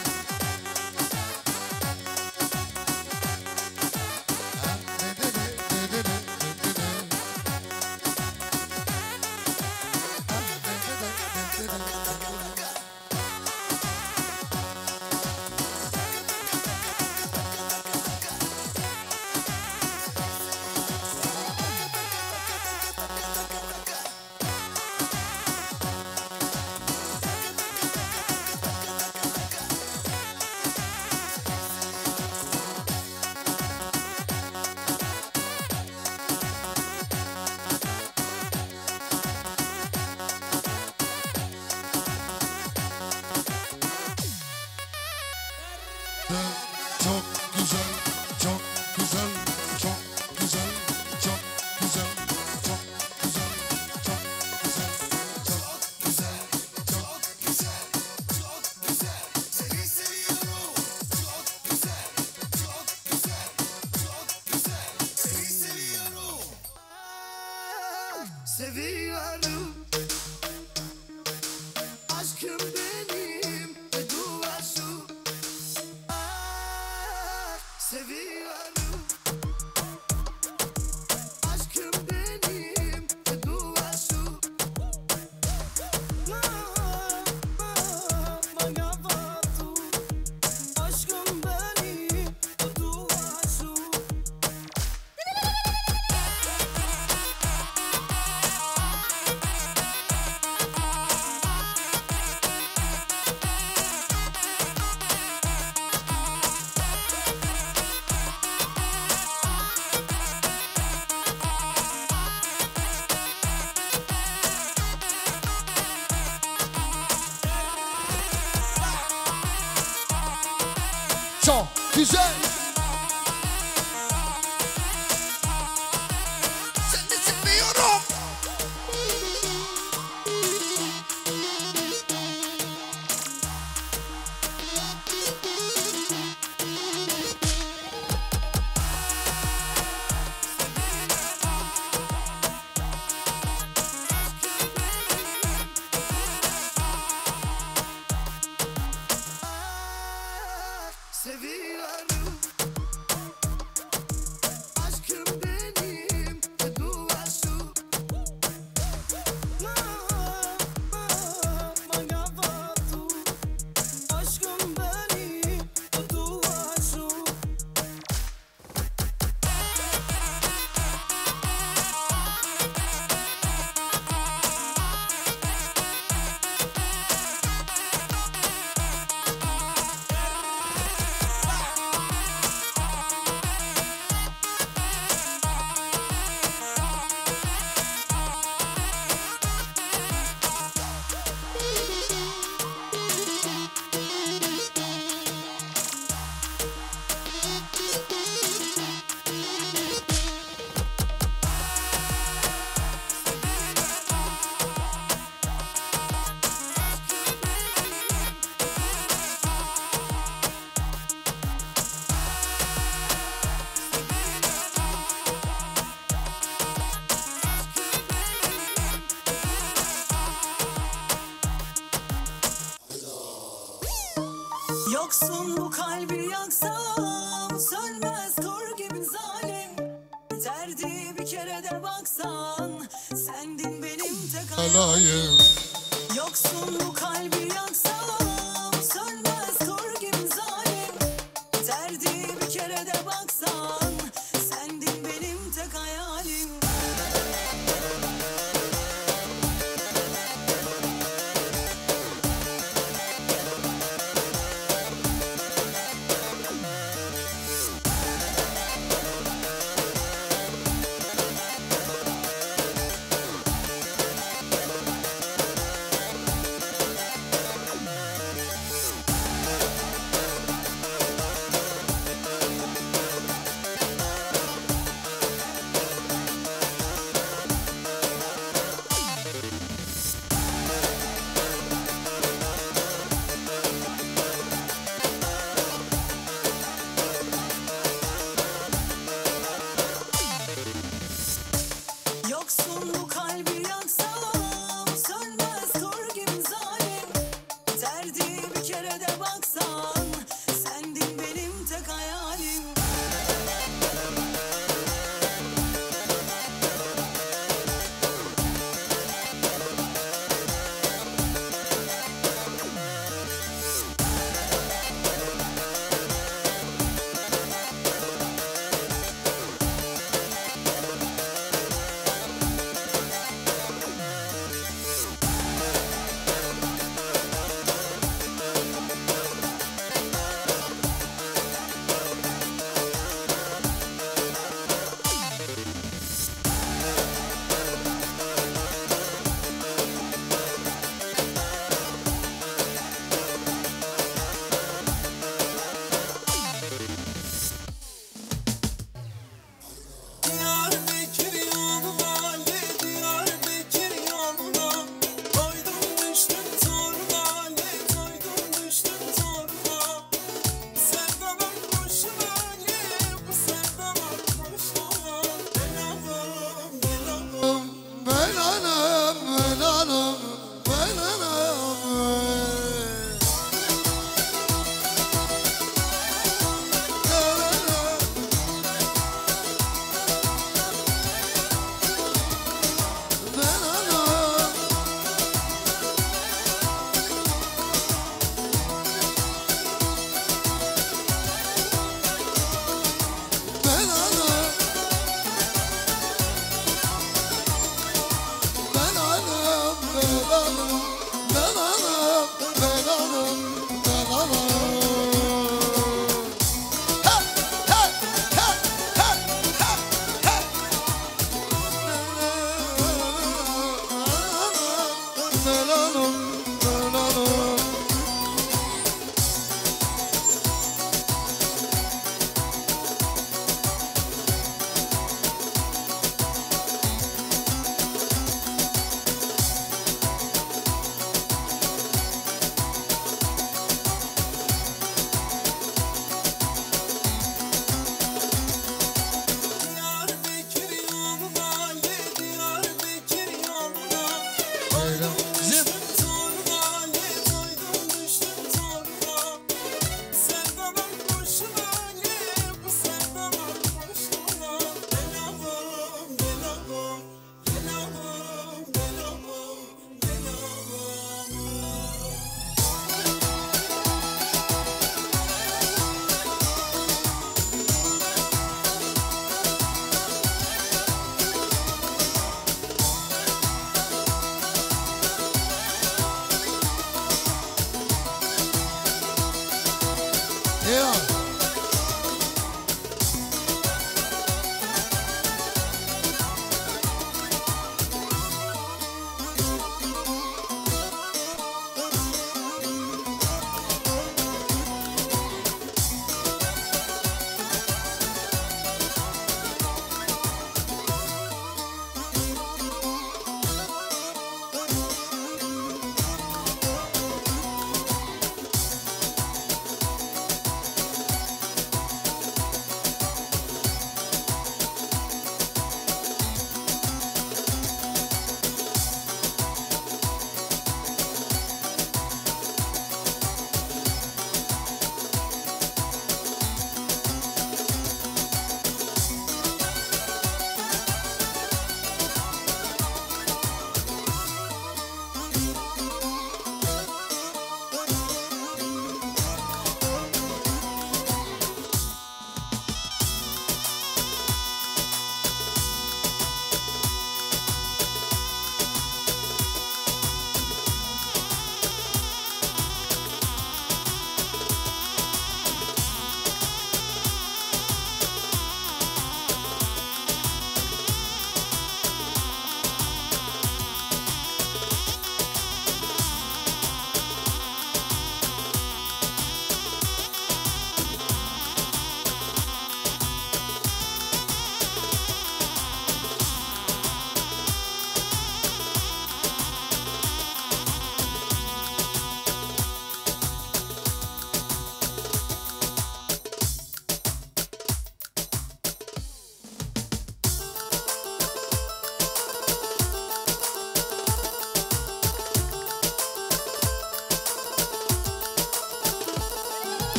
Seviyorum aşkım benim ve dua şu seviyorum aşkım benim ve dua şu magavatu aşkım benim ve dua şu Çok güzel. Seni seviyorum. Seviyorum aşkım benim ve dua şu magavatu aşkım benim ve dua şu Yoksun bu kalbi yaksam sönmez kor gibi zalim. Derdi bir kere de baksan sendin benim tek Alayım. Yoksun bu kalbi yaksam sönmez kor gibi zalim. Derdi bir kere de baksan sendin benim tek hayalim.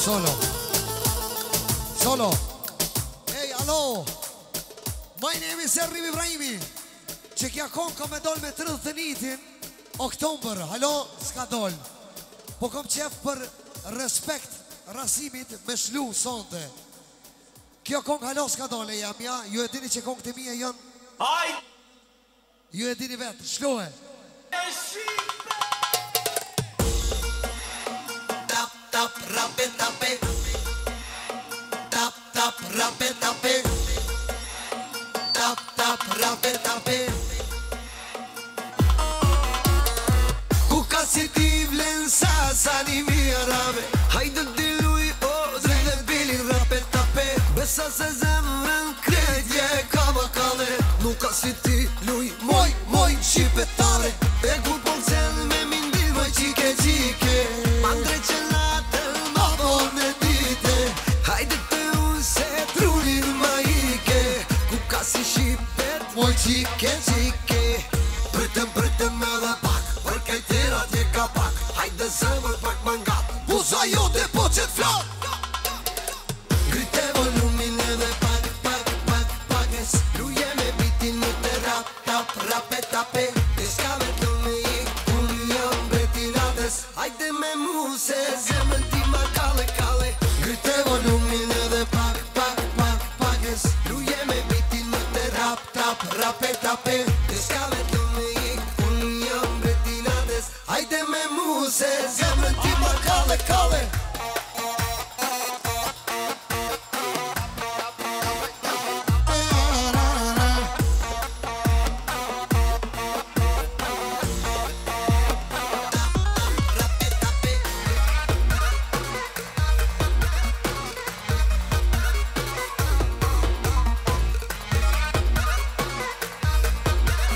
Solo. Solo. Hey, allo. My name is Errim Ibrahimi. Që kja kon ka me doll me 31 oktober. Halo, s'ka doll. Po kom qef për respekt rasimit me shlu sonte. Kjo kong halo s'ka doll e jam ja. Ju e dini që kong të mija jën. Ju e dini vetë, shluhe. Tap, tap, rape, tape. Tap, tap, rape, tape. Tap, tap, rape, tape. Ku ka si ti vlen sa një mirave. Hajde diluj o dhe bili rape, tape. Besa se zemrën kredje ka më kale. Nuk ka si ti luj moj shqipetare. E kur po cen me mindil moj qike Ma ndreqe natën ma bon e dite. Hajde të unë se trunin ma ike. Ku ka si shqipet moj qike Pritëm edhe pak. Për kajterat je ka pak. Hajde zemër pak më ngat. Buza jote po qet flak. Grite volumin edhe pakes. Luje me bitin më të rap, rape, tape. E s'ka vetëm me ik, unë jam bretinatës. Hajde me mu se zemën ti ma kale. Grite volumin edhe pakes. Luje me bitin më të rap, rape, tape. E s'ka vetëm me ik, unë jam bretinatës. Hajde me mu se zemën ti ma kale.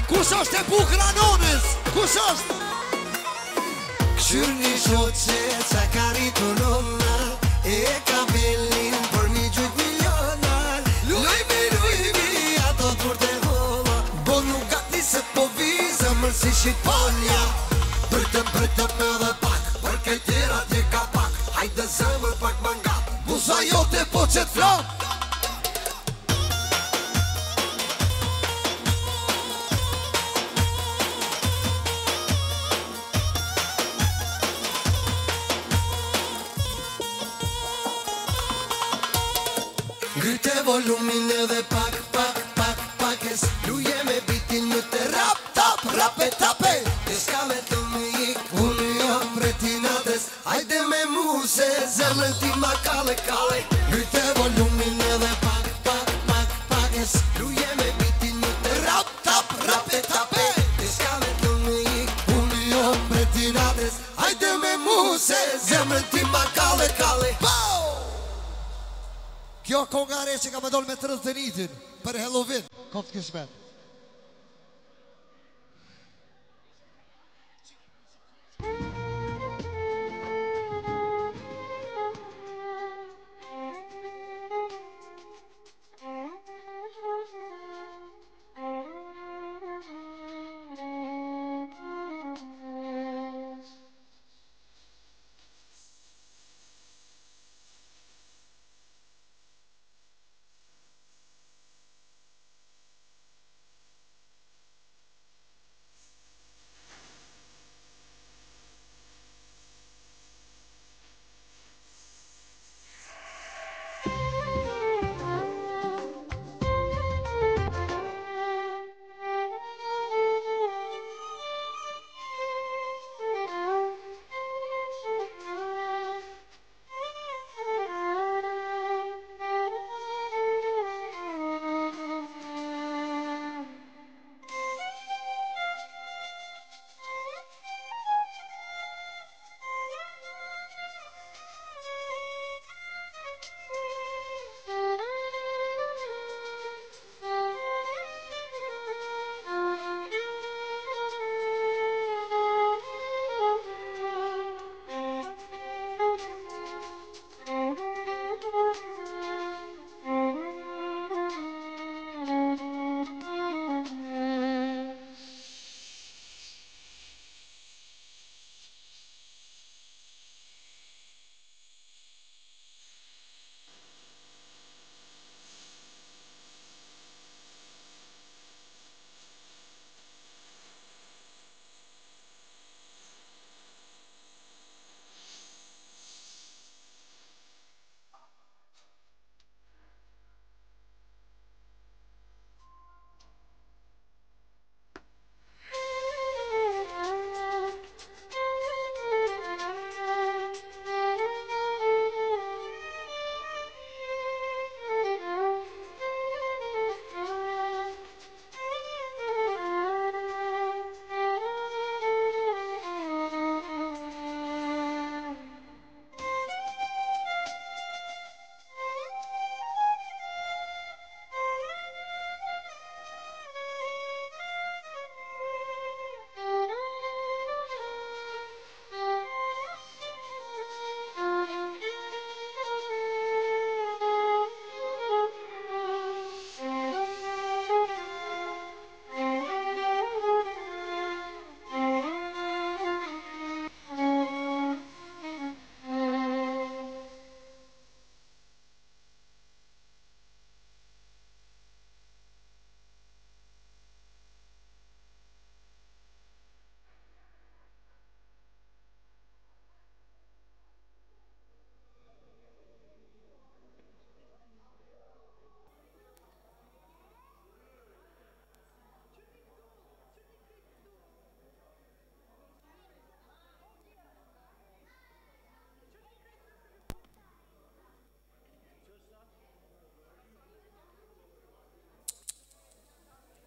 Kush është e bukra nonës? Kush është? Këshyr një shoqe qa ka rritu nona. E ka belin për një gjujt miliona. Lujmi ato tur të hola. Bo nuk gati se po viza mërë si shqipolja. Pritëm edhe pak. Për kajterat je ka pak. Hajde zemër pak më ngat. Buza jote po qet flak. Grite volumin edhe pakes. Luje me bitin më të rap, rape, tape. E s'ka vetëm me ik, unë jam bretinatës. Hajde me mu se zemrën ti ma kale. Grite volumin edhe pakes. Luje me bitin më të rap, rape, tape. E s'ka vetëm me ik, unë jam bretinatës. Hajde me mu se zemrën ti ma kale. Kjo kongare që ka me doll me 31 për Halloween. Koft kismet.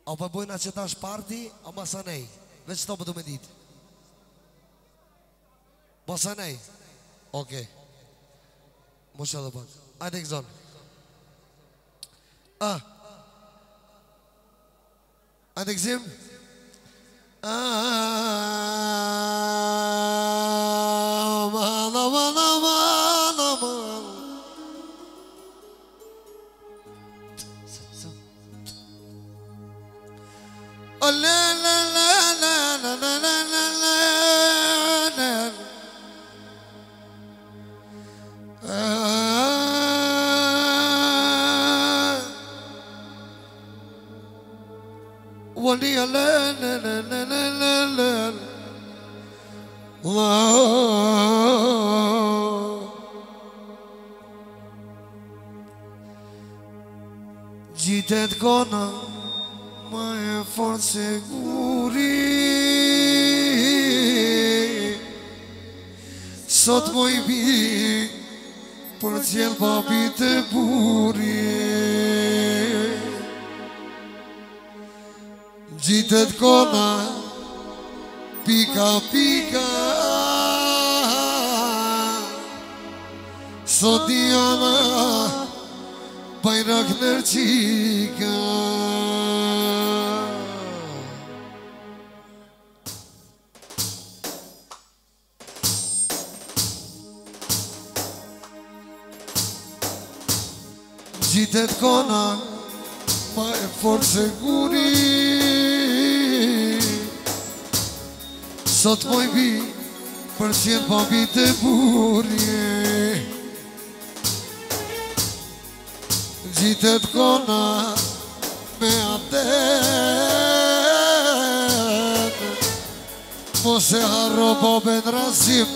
A për bojna që ta është parti, a masanej? Veç të për du me ditë. Masanej? Oke. Mo që dhe pak. Ajde këzon. Ajde këzim. Gjitet kona ma e forë se guri, sot moj bi për cjell babit e buri. Gjitet kona pika pika, sot Diana bayrak nerçika. Gjitet kona ma e forë se guri, sot moj bi për qenë babit e burje. Gjitet kona me atet, mos e harro babën rasim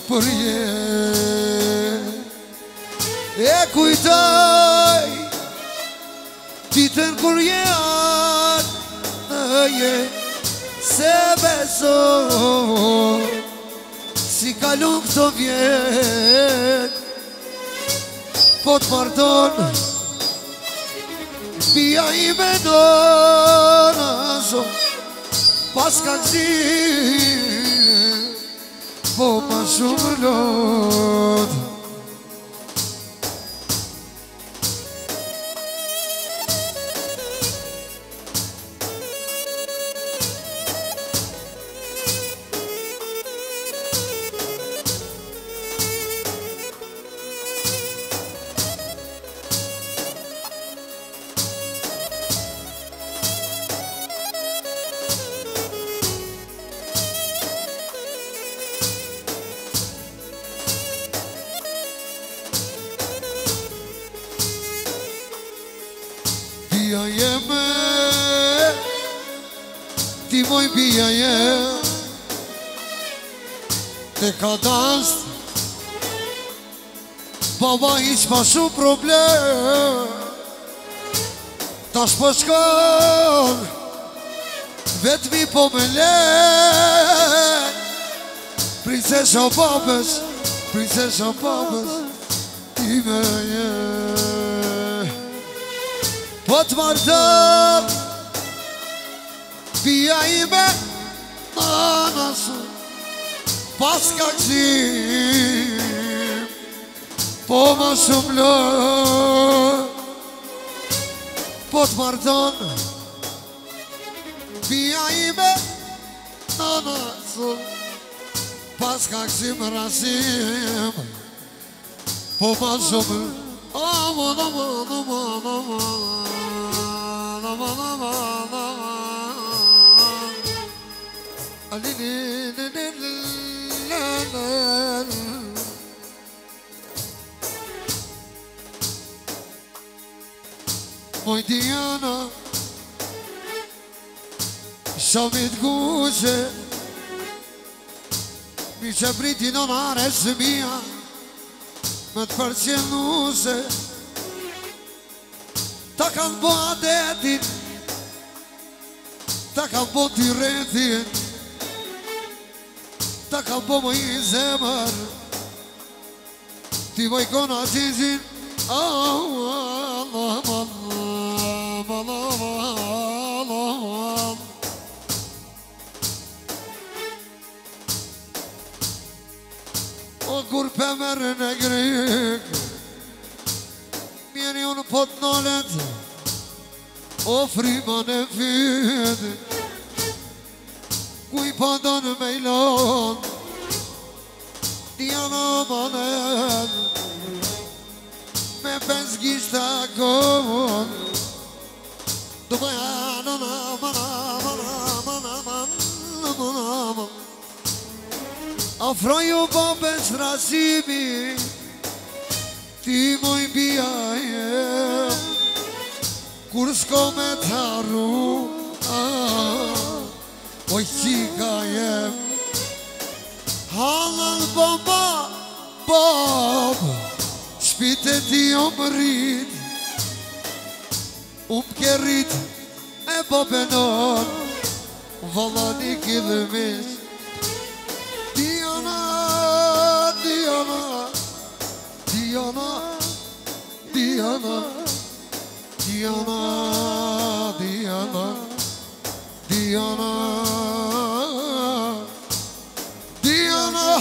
për jet. E kujtoj ditën kur jetë në jet, se besoj si kalun këto vjet. Po të pardon Bia I me donazo, pas ka gzim, po ma shumë lot. Bia jeme, ti moj bia jem, te ka dast, baba hiq ma shumë problem. Tash po shkon, vetëmi po me len, princesha babës, ti me jem. Po të martëm, bia ime nanasu, pas ka gzim, po ma shumë lën. Po të martëm, bia ime nanasu, pas ka gzim rasim, po ma shumë lën. Aman, aman, aman, aman, aman, aman, aman. Moj Diana, shamit gushe, mi që briti në nare së mija, me të përqenuse, ta kanë bo adetin, ta kanë bo t'i retin, ta kanë bo më I zemër, ti vaj kona qizin. Allah, Allah, Allah, Allah, Allah, Allah. kur pe merë në gryk Mjeri unë pot nëllet O frima në fyt Kuj pa donë me ilon Diana manet Me pes gishta kohon Du bëja në Afroju babes rasimi Ti moj bia jem Kur s'ko me t'arru Oj qika jem Halal baba Bab Shpite ti o më rrit Ke rrit E babenon Valla një kidhëmis Diana Diana Diana Diana Diana Diana Diana Diana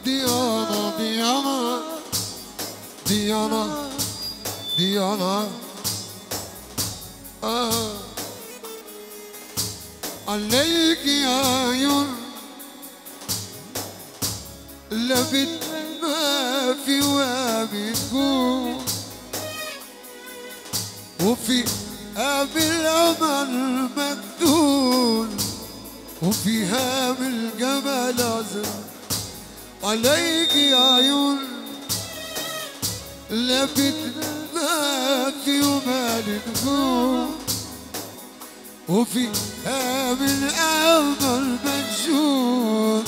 Diana Diana Diana Diana عليك يا عيون لفت ما في وابتكون وفي بالعمل مدون وفيها بالجمال أزل عليك يا عيون لفت ما في ومالكون وفيها من أمل منشور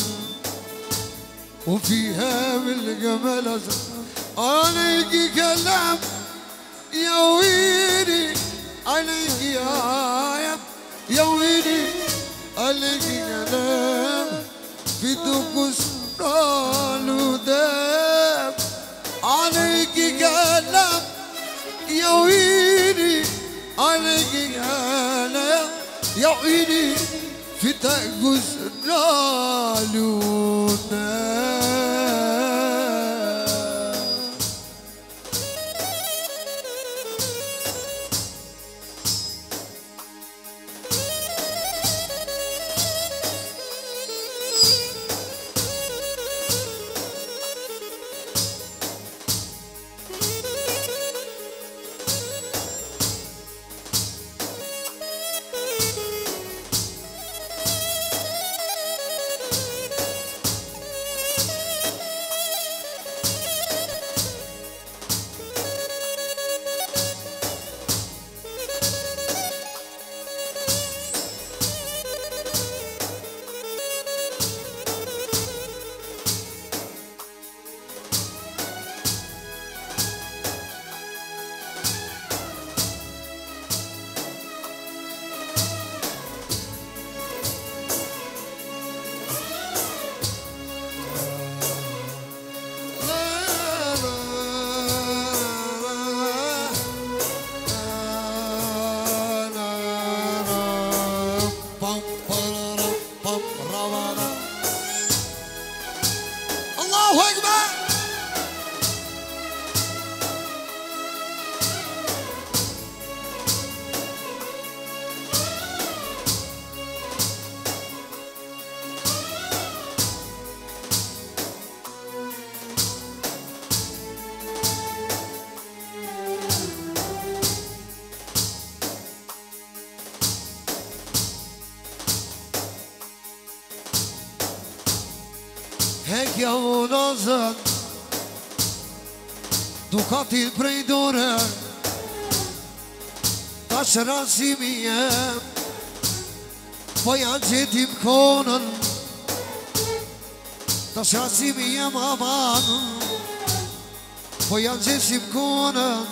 وفيها من الجمال أزل عليك كلام يا ويلي عليك يا ويلي عليك كلام في دقوس رالو دام عليك كلام يا ويلي عليك كلام يا ويلي في دقوس رالو دام Hekja u nazën Dukatin prej dore Ta shërasimi jem Po janë gjetim konën Ta shërasimi jem aman Po janë gjetim konën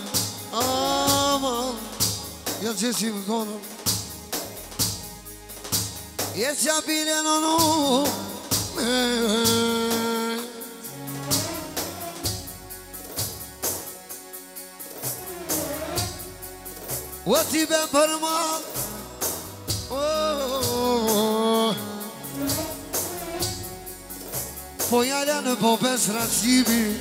Aman Janë gjetim konën Jes jabile në nu وتي ببرما Po jala në po pes racimi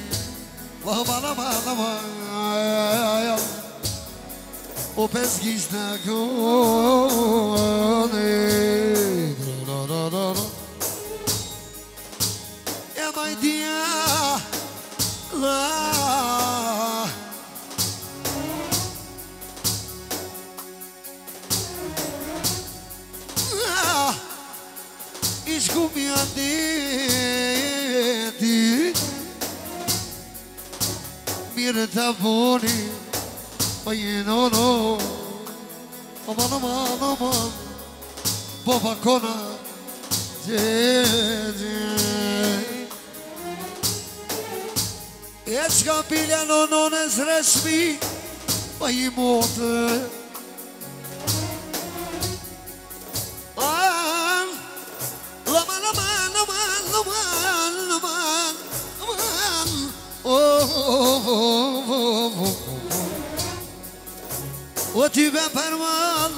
O pes gjisht në kone E majtia Ishku mi andeti Mirë të poni Pa jenë ono Aman Po pa kona E qka pile në nonës resmi Pa i motë O ty be përman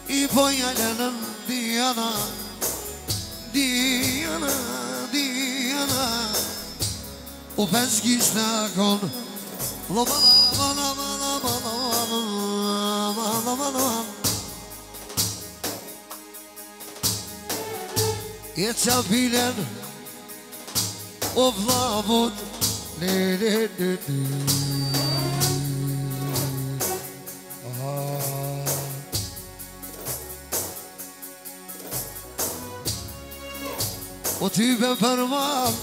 I po jalën Diana O pes gjisht në kon E qa bilen O vlavut O ty be përman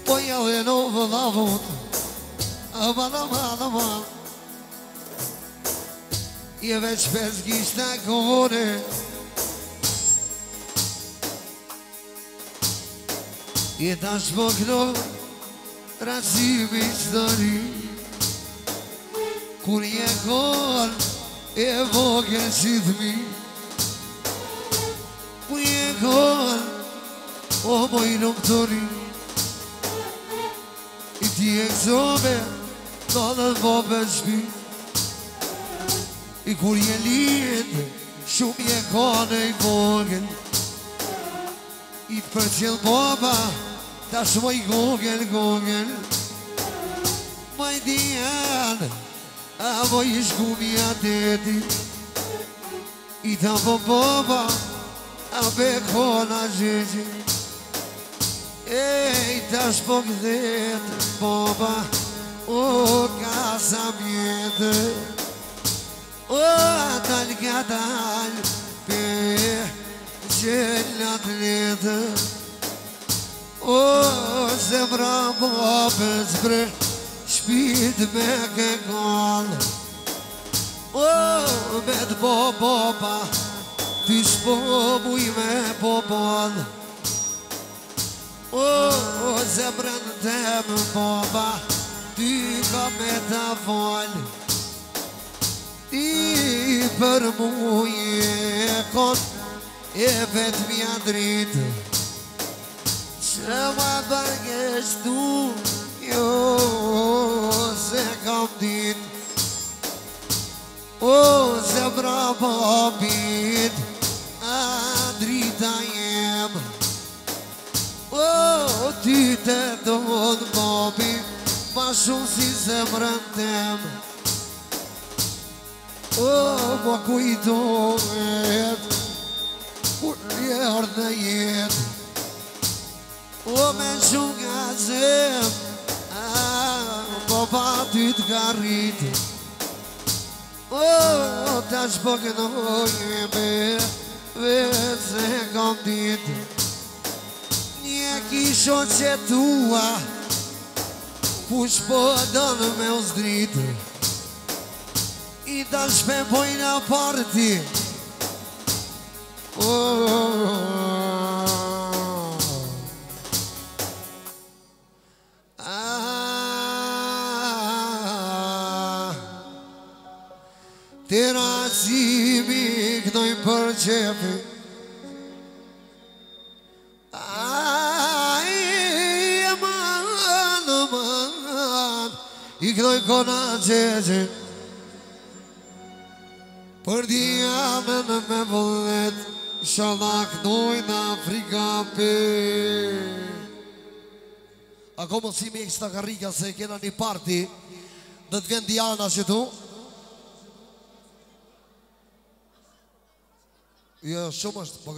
Po jalen o vlavut Aman Je veç pes gjisht në kone Je tash po këto racimi qëtëri Kur je kon e vogën si thmi Kur je kon o moj lumëtori I ti e këzove në dhe vobë shpi I kur je lind shumë je kon e vogën I të për qëllë boba Ta shmoj gogel Maj dijan A moj shkumi ateti I ta po boba A bekona gjegje Ej ta shpo këthet boba O kasa mjetë O dal ka dal Pe gjellat letë O zemra babës bre Shpit me ke kallë O me të po boba Ty shpo muj me po ballë O zemrën temë boba Ty ka me të falë Ti për muj e kon E vetë mja dritë Që ma përgjeshtu Jo se kam dit O zemra babit A drita jem O ty të donë babi Ma shumë si zemrën tem O ma kujtohet Kur njerë në jetë O me shumë nga zem Po pa ty t'ka rritë O ta shpo kënoj me Vetë se kam ditë Një kisho që tua Kush po dënë me uzdritë I ta shpempojnë a parti Të racimi kënoj për qepi I kënoj kona qeqe Për djame në me vëllet Shalak dojnë Afrika për Ako më si me ekstra karika se kena një parti Dhe të vjen Diana që tu Jo, shumë është, po